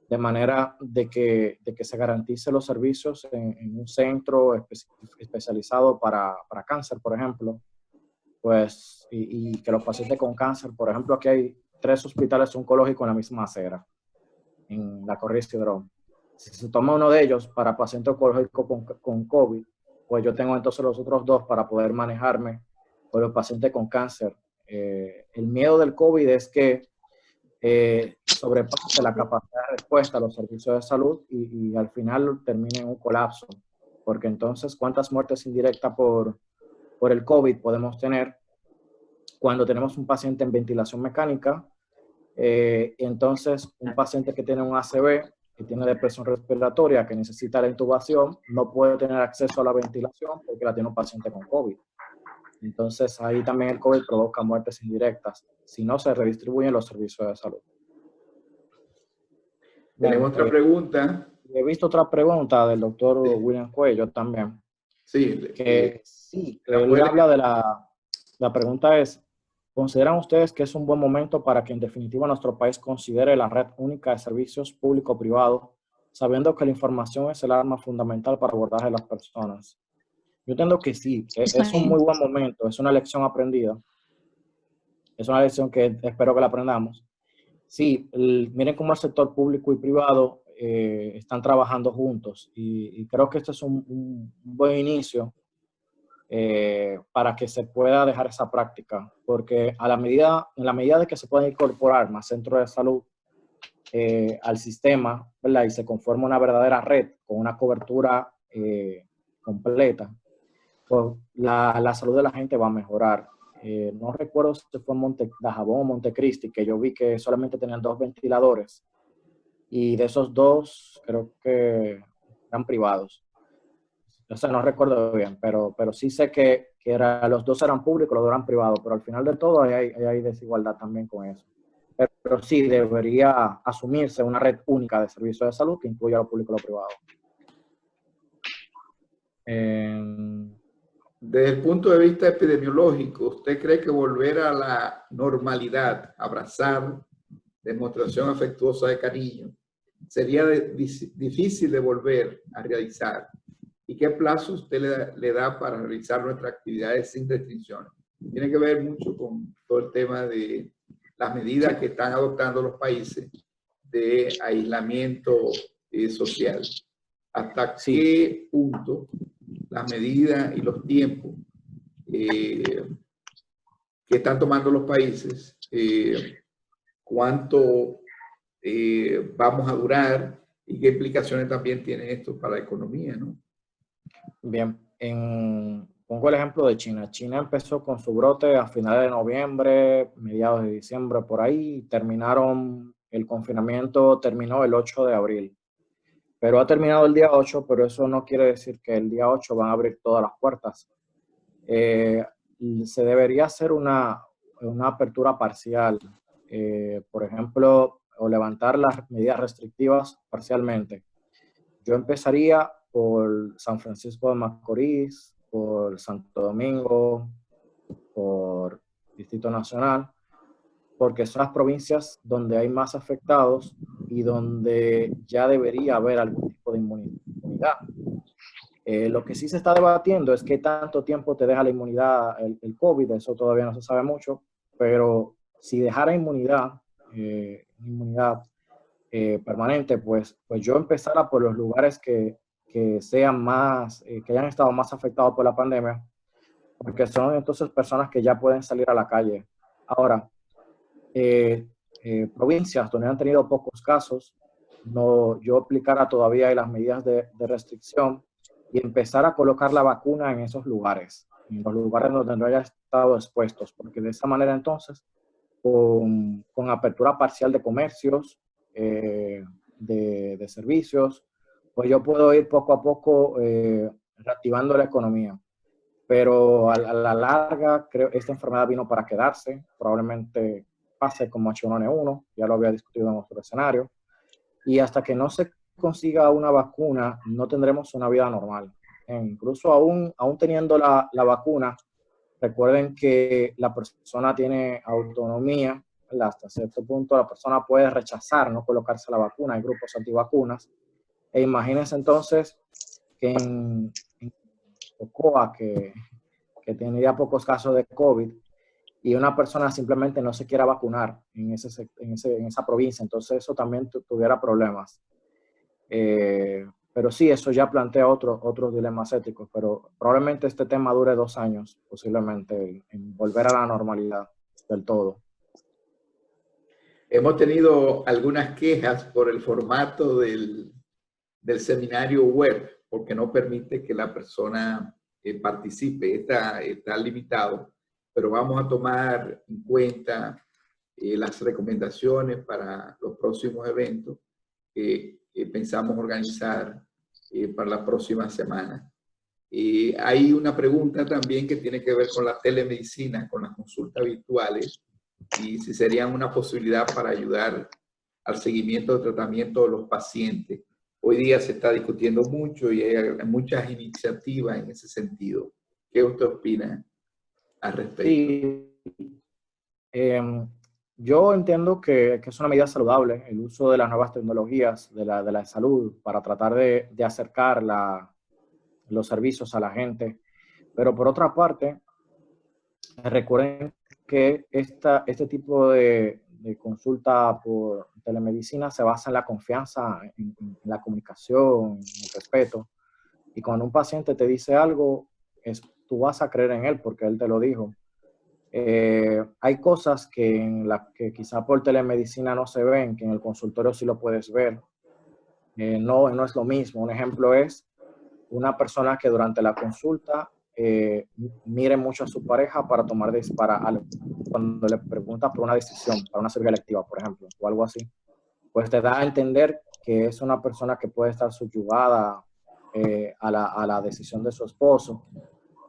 de manera de que se garantice los servicios en un centro especializado para cáncer, por ejemplo, pues, y que los pacientes con cáncer, por ejemplo, aquí hay 3 hospitales oncológicos en la misma acera, en la Corrientes Cedrón. Si se toma uno de ellos para pacientes oncológicos con COVID, pues yo tengo entonces los otros 2 para poder manejarme con los pacientes con cáncer. El miedo del COVID es que sobrepase la capacidad de respuesta a los servicios de salud y al final termine en un colapso. Porque entonces, ¿cuántas muertes indirectas por el COVID podemos tener cuando tenemos un paciente en ventilación mecánica? Entonces, un paciente que tiene un ACV, que tiene depresión respiratoria, que necesita la intubación, no puede tener acceso a la ventilación porque la tiene un paciente con COVID. Entonces, ahí también el COVID provoca muertes indirectas si no se redistribuyen los servicios de salud. Tenemos Bien, otra pregunta. he visto otra pregunta del doctor William Cuello también, Sí, que sí, la que él puede. habla la pregunta es, ¿consideran ustedes que es un buen momento para que en definitiva nuestro país considere la red única de servicios público-privados, sabiendo que la información es el arma fundamental para abordar a las personas? Yo entiendo que sí, Está es un bien. muy buen momento, es una lección aprendida, es una lección que espero que la aprendamos. Sí, miren cómo el sector público y privado están trabajando juntos y creo que este es un buen inicio para que se pueda dejar esa práctica, porque en la medida de que se puedan incorporar más centros de salud al sistema, ¿verdad? Y se conforma una verdadera red con una cobertura completa, pues la salud de la gente va a mejorar. No recuerdo si fue en Dajabón o Montecristi, que yo vi que solamente tenían 2 ventiladores y de esos 2 creo que eran privados. O sea, no recuerdo bien, pero sí sé que los 2 eran públicos, los 2 eran privados, pero al final de todo hay desigualdad también con eso. Pero sí debería asumirse una red única de servicios de salud que incluya lo público y lo privado. Desde el punto de vista epidemiológico, ¿usted cree que volver a la normalidad, abrazar, demostración afectuosa de cariño, sería difícil de volver a realizar? ¿Y qué plazo usted le da para realizar nuestras actividades sin restricciones? Tiene que ver mucho con todo el tema de las medidas que están adoptando los países de aislamiento social. ¿Hasta Sí, qué punto las medidas y los tiempos que están tomando los países, cuánto vamos a durar y qué implicaciones también tiene esto para la economía, ¿no? bien. Pongo el ejemplo de China. China empezó con su brote a finales de noviembre, mediados de diciembre, por ahí. El confinamiento terminó el 8 de abril. Pero ha terminado el día 8, pero eso no quiere decir que el día 8 van a abrir todas las puertas. Se debería hacer una apertura parcial, por ejemplo, o levantar las medidas restrictivas parcialmente. Yo empezaría por San Francisco de Macorís, por Santo Domingo, por Distrito Nacional, porque son las provincias donde hay más afectados y donde ya debería haber algún tipo de inmunidad. Lo que sí se está debatiendo es qué tanto tiempo te deja la inmunidad el COVID, eso todavía no se sabe mucho, pero si dejara inmunidad permanente, pues yo empezara por los lugares que sean más, que hayan estado más afectados por la pandemia, porque son entonces personas que ya pueden salir a la calle. Ahora, provincias donde han tenido pocos casos, yo aplicara todavía las medidas de restricción y empezar a colocar la vacuna en esos lugares, en los lugares donde no haya estado expuestos, porque de esa manera entonces, con apertura parcial de comercios, de servicios, pues yo puedo ir poco a poco reactivando la economía. Pero a la larga, creo que esta enfermedad vino para quedarse, probablemente pase como H1N1, ya lo había discutido en otro escenario, y hasta que no se consiga una vacuna, no tendremos una vida normal. Incluso aún teniendo la vacuna, recuerden que la persona tiene autonomía, hasta cierto punto la persona puede rechazar no colocarse la vacuna, hay grupos antivacunas, e imagínense entonces que en Ocoa, que tenía pocos casos de COVID, y una persona simplemente no se quiera vacunar en esa provincia, entonces eso también tuviera problemas. Pero sí, eso ya plantea otros dilemas éticos, pero probablemente este tema dure 2 años, posiblemente, en volver a la normalidad del todo. Hemos tenido algunas quejas por el formato del seminario web, porque no permite que la persona participe, está limitado, pero vamos a tomar en cuenta las recomendaciones para los próximos eventos que pensamos organizar para la próxima semana. Hay una pregunta también que tiene que ver con la telemedicina, con las consultas virtuales, y si serían una posibilidad para ayudar al seguimiento de tratamiento de los pacientes. Hoy día se está discutiendo mucho y hay muchas iniciativas en ese sentido. ¿Qué usted opina al respecto? Sí, yo entiendo que es una medida saludable el uso de las nuevas tecnologías de la salud para tratar de acercar los servicios a la gente. Pero por otra parte, recuerden que este tipo de consulta por telemedicina se basa en la confianza, en la comunicación, en el respeto. Y cuando un paciente te dice algo, tú vas a creer en él porque él te lo dijo. Hay cosas que quizá por telemedicina no se ven, que en el consultorio sí lo puedes ver. No es lo mismo. Un ejemplo es una persona que durante la consulta mire mucho a su pareja para cuando le pregunta por una decisión, para una cirugía electiva, por ejemplo, o algo así, pues te da a entender que es una persona que puede estar subyugada a la decisión de su esposo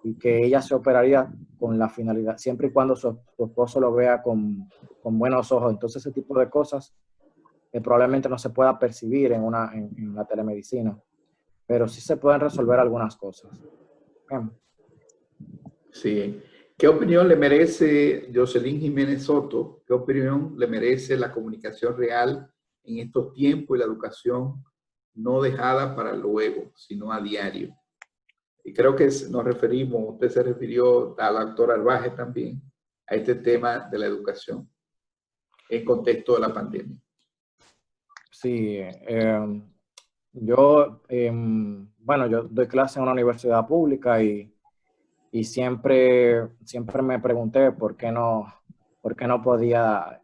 y que ella se operaría con la finalidad, siempre y cuando su esposo lo vea con buenos ojos. Entonces ese tipo de cosas probablemente no se pueda percibir en la telemedicina, pero sí se pueden resolver algunas cosas. Sí. ¿Qué opinión le merece Jocelyn Jiménez Soto? ¿Qué opinión le merece la comunicación real en estos tiempos y la educación no dejada para luego, sino a diario? Y creo que nos referimos, usted se refirió a la doctora Arbaje también, a este tema de la educación en contexto de la pandemia. Sí, yo doy clase en una universidad pública y siempre me pregunté por qué no podía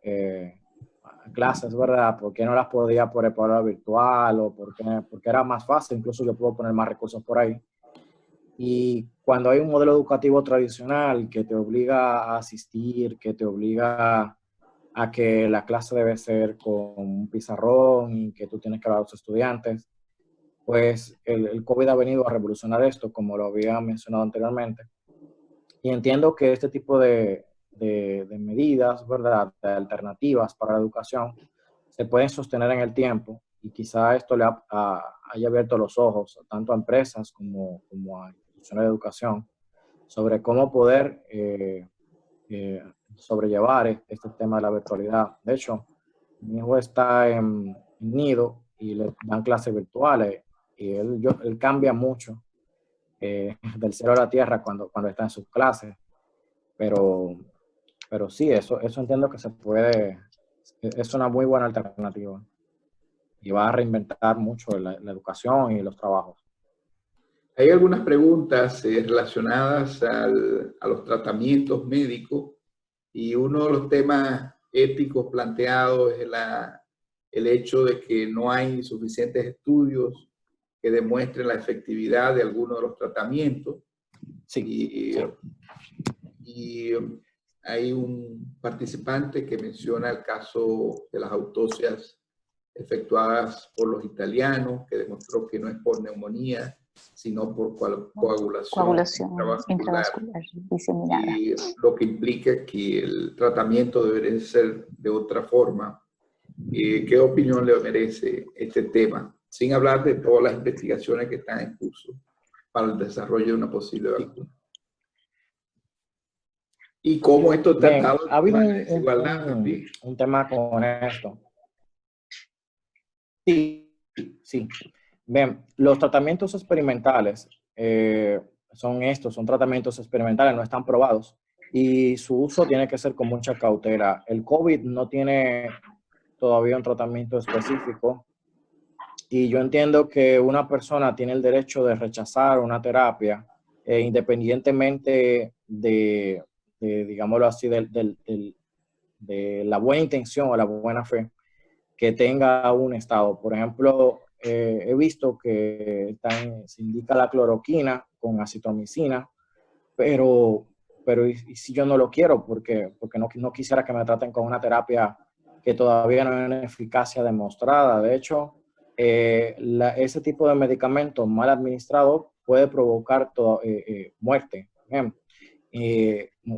clases, ¿verdad? ¿Por qué no las podía por el programa virtual o porque era más fácil? Incluso yo puedo poner más recursos por ahí. Y cuando hay un modelo educativo tradicional que te obliga a asistir, que te obliga a que la clase debe ser con un pizarrón y que tú tienes que hablar a los estudiantes, pues el COVID ha venido a revolucionar esto, como lo había mencionado anteriormente. Y entiendo que este tipo de medidas, ¿verdad?, de alternativas para la educación, se pueden sostener en el tiempo y quizá esto haya abierto los ojos tanto a empresas como a instituciones de educación sobre cómo poder sobrellevar este tema de la virtualidad. De hecho, mi hijo está en nido y le dan clases virtuales y él cambia mucho del cielo a la tierra cuando está en sus clases. Pero sí, eso entiendo que se puede, es una muy buena alternativa y va a reinventar mucho la educación y los trabajos. Hay algunas preguntas relacionadas a los tratamientos médicos y uno de los temas éticos planteados es el hecho de que no hay suficientes estudios que demuestren la efectividad de algunos de los tratamientos. Sí, sí. Y hay un participante que menciona el caso de las autopsias efectuadas por los italianos, que demostró que no es por neumonía, sino por coagulación intravascular diseminada. Y lo que implica que el tratamiento debería ser de otra forma. ¿Qué opinión le merece este tema? Sin hablar de todas las investigaciones que están en curso para el desarrollo de una posible vacuna. Y cómo esto está tratado ha habido un tema con esto. Sí. Bien, los tratamientos experimentales son tratamientos experimentales, no están probados y su uso tiene que ser con mucha cautela. El COVID no tiene todavía un tratamiento específico y yo entiendo que una persona tiene el derecho de rechazar una terapia independientemente de, digámoslo así, de la buena intención o la buena fe que tenga un estado. Por ejemplo, he visto que se indica la cloroquina con acitromicina, pero ¿y si yo no lo quiero? Porque no quisiera que me traten con una terapia que todavía no hay una eficacia demostrada. De hecho, ese tipo de medicamentos mal administrados puede provocar muerte,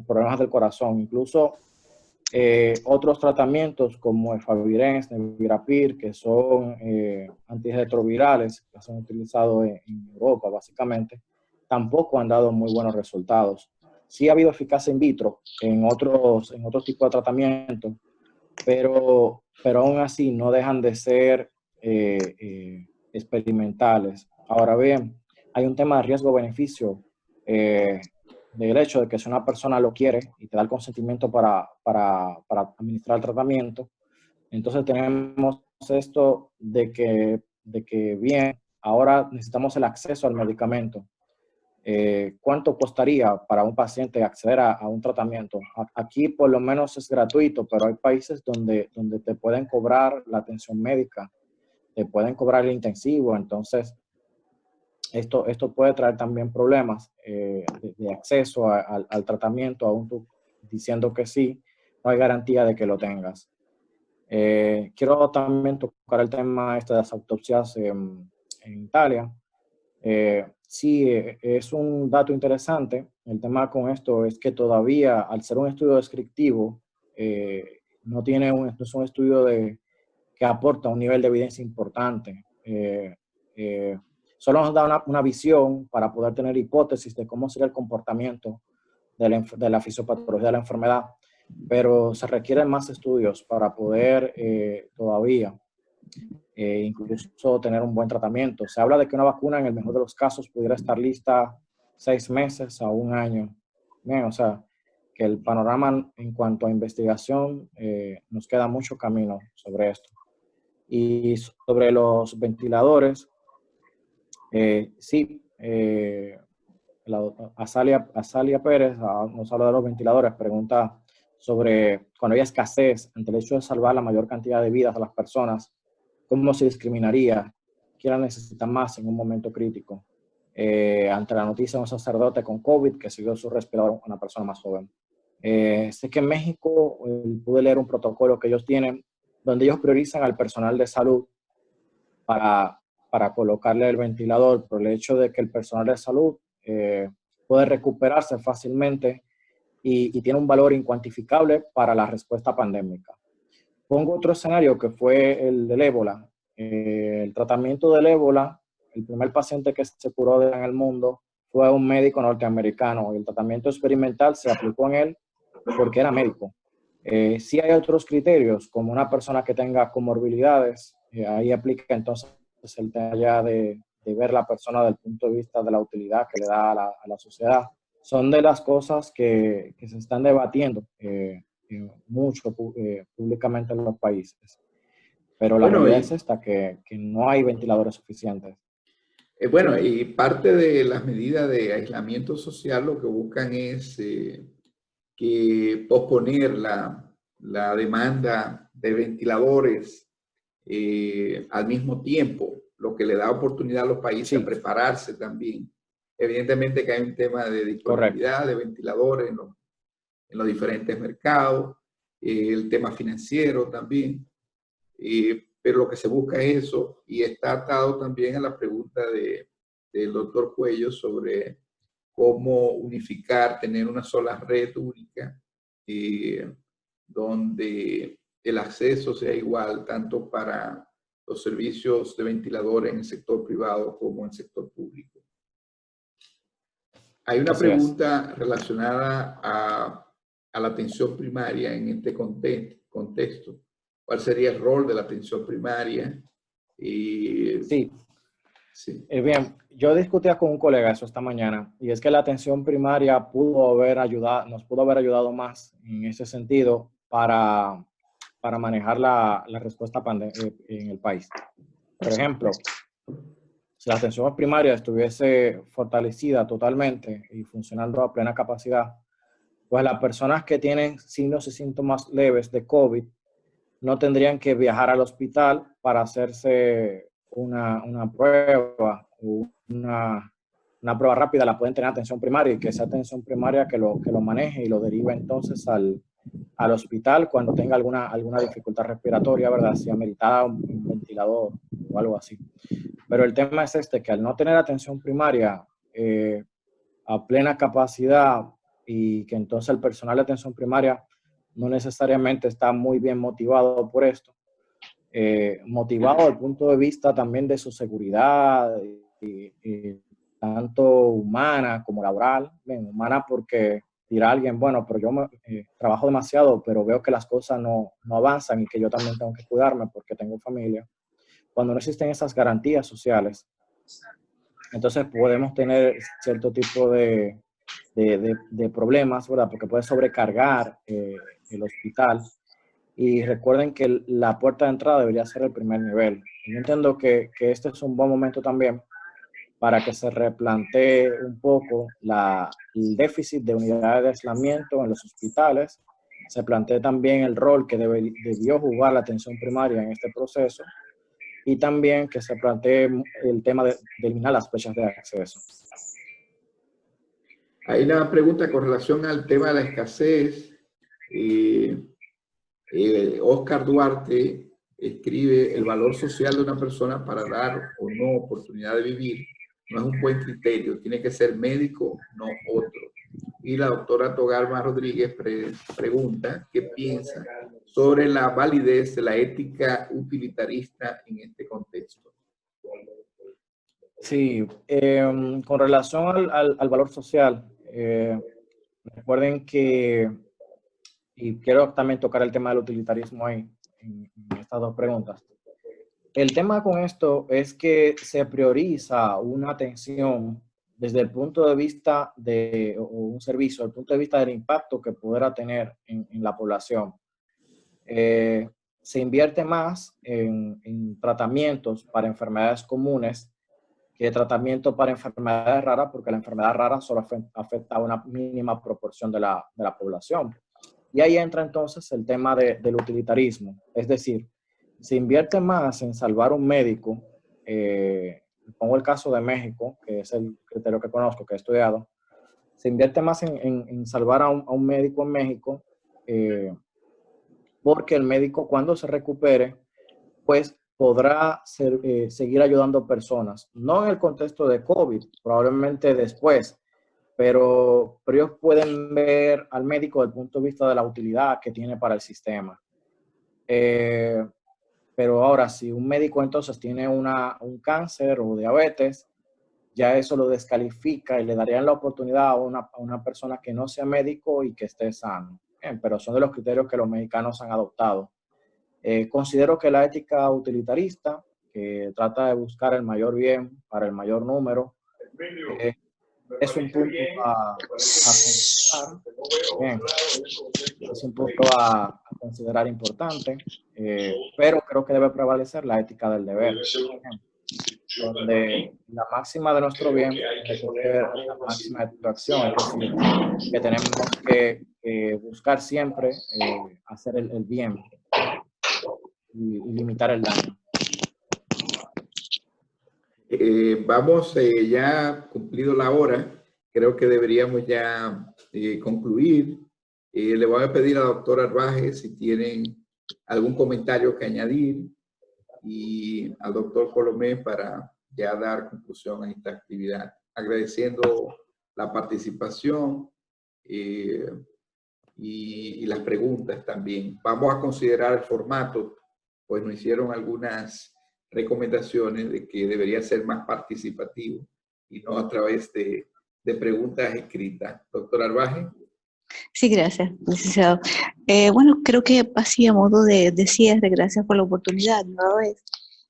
problemas del corazón. Incluso otros tratamientos como efavirenz, nevirapir, que son antirretrovirales, que son utilizados en Europa básicamente, tampoco han dado muy buenos resultados. Sí ha habido eficacia in vitro en otros tipos de tratamientos, pero aún así no dejan de ser experimentales. Ahora bien, hay un tema de riesgo-beneficio del hecho de que si una persona lo quiere y te da el consentimiento para administrar el tratamiento, entonces tenemos esto de que bien, ahora necesitamos el acceso al medicamento. ¿Cuánto costaría para un paciente acceder a un tratamiento? Aquí por lo menos es gratuito, pero hay países donde te pueden cobrar la atención médica, te pueden cobrar el intensivo, entonces esto puede traer también problemas de acceso al tratamiento, aún tú diciendo que sí, no hay garantía de que lo tengas. Quiero también tocar el tema de las autopsias en Italia. Sí, es un dato interesante. El tema con esto es que todavía, al ser un estudio descriptivo, no es un estudio que aporta un nivel de evidencia importante. Solo nos da una visión para poder tener hipótesis de cómo sería el comportamiento de la fisiopatología de la enfermedad, pero se requieren más estudios para poder todavía incluso tener un buen tratamiento. Se habla de que una vacuna en el mejor de los casos pudiera estar lista 6 meses a 1 año. Bien, o sea, que el panorama en cuanto a investigación nos queda mucho camino sobre esto. Y sobre los ventiladores, sí, Azalia Pérez nos habla de los ventiladores, pregunta sobre cuando hay escasez ante el hecho de salvar la mayor cantidad de vidas a las personas, ¿cómo se discriminaría? ¿Quién la necesita más en un momento crítico? Ante la noticia de un sacerdote con COVID que siguió su respirador a una persona más joven. Sé que en México pude leer un protocolo que ellos tienen donde ellos priorizan al personal de salud para colocarle el ventilador por el hecho de que el personal de salud puede recuperarse fácilmente y tiene un valor incuantificable para la respuesta pandémica. Pongo otro escenario que fue el del ébola. El tratamiento del ébola, el primer paciente que se curó en el mundo fue un médico norteamericano y el tratamiento experimental se aplicó en él porque era médico. Sí hay otros criterios, como una persona que tenga comorbilidades, ahí aplica entonces el tema ya de ver la persona desde el punto de vista de la utilidad que le da a la sociedad. Son de las cosas que se están debatiendo mucho públicamente en los países. Pero la Bueno, realidad es esta, que no hay ventiladores suficientes. bueno, y parte de las medidas de aislamiento social lo que buscan es que posponer la demanda de ventiladores al mismo tiempo, lo que le da oportunidad a los países a Sí, prepararse también. Evidentemente que hay un tema de correcto. disponibilidad de ventiladores en los diferentes mercados, el tema financiero también, pero lo que se busca es eso y está atado también a la pregunta del doctor Cuello sobre cómo unificar, tener una sola red única, donde el acceso sea igual tanto para los servicios de ventiladores en el sector privado como en el sector público. Hay una Así es. pregunta relacionada a la atención primaria en este contexto. ¿Cuál sería el rol de la atención primaria? Sí. Sí. Bien, yo discutía con un colega eso esta mañana, y es que la atención primaria nos pudo haber ayudado más en ese sentido para manejar la respuesta en el país. Por ejemplo, si la atención primaria estuviese fortalecida totalmente y funcionando a plena capacidad, pues las personas que tienen signos y síntomas leves de COVID no tendrían que viajar al hospital para hacerse una prueba o una prueba rápida, la pueden tener en atención primaria y que esa atención primaria que lo maneje y lo derive entonces al hospital cuando tenga alguna dificultad respiratoria, ¿verdad? Si amerita un ventilador o algo así. Pero el tema es que al no tener atención primaria a plena capacidad y que entonces el personal de atención primaria no necesariamente está muy bien motivado por esto, motivado desde el punto de vista también de su seguridad, tanto humana como laboral. Bien, humana porque dirá alguien, bueno, pero yo trabajo demasiado, pero veo que las cosas no avanzan y que yo también tengo que cuidarme porque tengo familia. Cuando no existen esas garantías sociales, entonces podemos tener cierto tipo de problemas, ¿verdad? Porque puede sobrecargar el hospital. Y recuerden que la puerta de entrada debería ser el primer nivel. Yo entiendo que este es un buen momento también para que se replantee un poco el déficit de unidades de aislamiento en los hospitales. Se plantee también el rol que debió jugar la atención primaria en este proceso y también que se plantee el tema de eliminar las brechas de acceso. Hay una pregunta con relación al tema de la escasez. Oscar Duarte escribe: el valor social de una persona para dar o no oportunidad de vivir no es un buen criterio, tiene que ser médico, no otro. Y la doctora Togarma Rodríguez pregunta qué piensa sobre la validez de la ética utilitarista en este contexto. Sí, con relación al valor social, recuerden que, y quiero también tocar el tema del utilitarismo ahí, en estas dos preguntas. El tema con esto es que se prioriza una atención desde el punto de vista o un servicio, desde el punto de vista del impacto que pudiera tener en la población. Se invierte más en tratamientos para enfermedades comunes que tratamiento para enfermedades raras, porque la enfermedad rara solo afecta a una mínima proporción de la población. Y ahí entra entonces el tema del utilitarismo. Es decir, se invierte más en salvar un médico, pongo el caso de México, que es el criterio que conozco, que he estudiado, se invierte más en salvar a un médico en México, porque el médico cuando se recupere, pues podrá seguir ayudando personas, no en el contexto de COVID, probablemente después, pero ellos pueden ver al médico desde el punto de vista de la utilidad que tiene para el sistema. Pero ahora, si un médico entonces tiene un cáncer o diabetes, ya eso lo descalifica y le darían la oportunidad a una persona que no sea médico y que esté sano. pero son de los criterios que los mexicanos han adoptado. Considero que la ética utilitarista, que trata de buscar el mayor bien para el mayor número, es un punto a considerar. Bien, es un punto a considerar importante, pero creo que debe prevalecer la ética del deber, donde la máxima de nuestro bien es la máxima de tu acción, es decir, que tenemos que buscar siempre hacer el bien y limitar el daño. Vamos ya cumplido la hora, creo que deberíamos ya concluir. Le voy a pedir a la doctora Arbaje si tienen algún comentario que añadir y al doctor Colomé para ya dar conclusión a esta actividad, agradeciendo la participación y las preguntas también. Vamos a considerar el formato, pues nos hicieron algunas recomendaciones de que debería ser más participativo y no a través de preguntas escritas. Doctor Arbaje. Sí, gracias, licenciado. Bueno, creo que así a modo de cierre, gracias por la oportunidad nueva vez.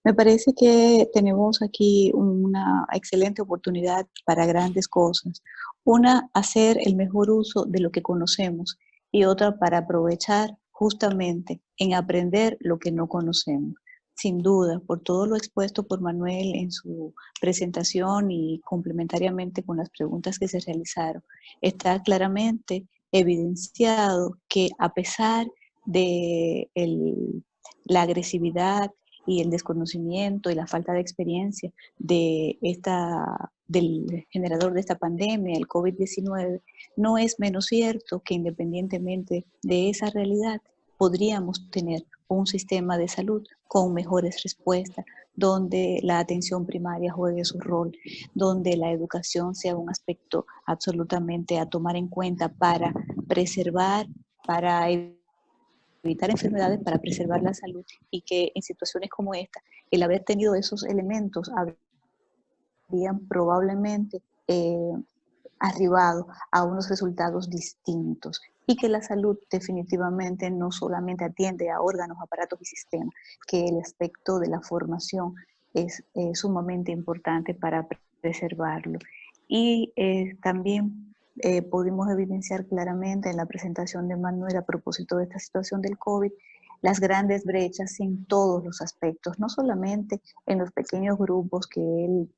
Me parece que tenemos aquí una excelente oportunidad para grandes cosas. Una, hacer el mejor uso de lo que conocemos y otra para aprovechar justamente en aprender lo que no conocemos. Sin duda, por todo lo expuesto por Manuel en su presentación y complementariamente con las preguntas que se realizaron, está claramente evidenciado que a pesar de la agresividad y el desconocimiento y la falta de experiencia del generador de esta pandemia, el COVID-19, no es menos cierto que independientemente de esa realidad, podríamos tener un sistema de salud con mejores respuestas, donde la atención primaria juegue su rol, donde la educación sea un aspecto absolutamente a tomar en cuenta para preservar, para evitar enfermedades, para preservar la salud, y que en situaciones como esta, el haber tenido esos elementos habrían probablemente arribado a unos resultados distintos, y que la salud definitivamente no solamente atiende a órganos, aparatos y sistemas, que el aspecto de la formación es sumamente importante para preservarlo. Y también pudimos evidenciar claramente en la presentación de Manuel a propósito de esta situación del COVID, las grandes brechas en todos los aspectos, no solamente en los pequeños grupos que él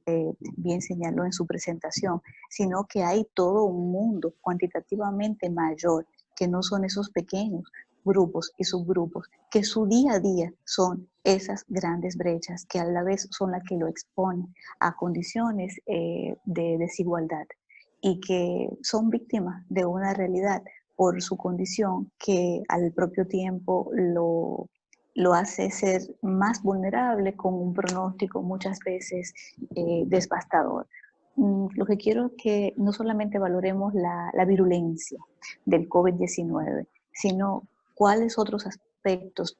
bien señaló en su presentación, sino que hay todo un mundo cuantitativamente mayor, que no son esos pequeños grupos y subgrupos, que su día a día son esas grandes brechas, que a la vez son las que lo exponen a condiciones de desigualdad y que son víctimas de una realidad por su condición que al propio tiempo lo hace ser más vulnerable, con un pronóstico muchas veces devastador. Lo que quiero es que no solamente valoremos la virulencia del COVID-19, sino cuáles otros aspectos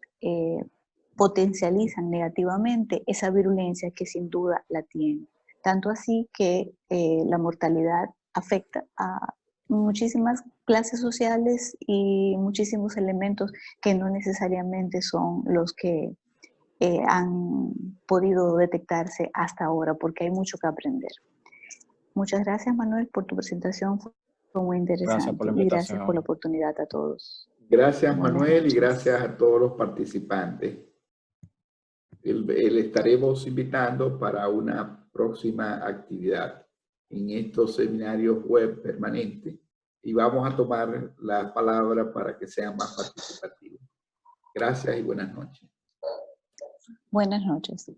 potencializan negativamente esa virulencia que sin duda la tiene. Tanto así que la mortalidad afecta a muchísimas clases sociales y muchísimos elementos que no necesariamente son los que han podido detectarse hasta ahora, porque hay mucho que aprender. Muchas gracias, Manuel, por tu presentación, fue muy interesante. Gracias por la invitación. Y gracias invitación. por la oportunidad a todos. Gracias, Manuel, y gracias a todos los participantes. Le estaremos invitando para una próxima actividad en estos seminarios web permanentes y vamos a tomar la palabra para que sean más participativos. Gracias y buenas noches. Buenas noches.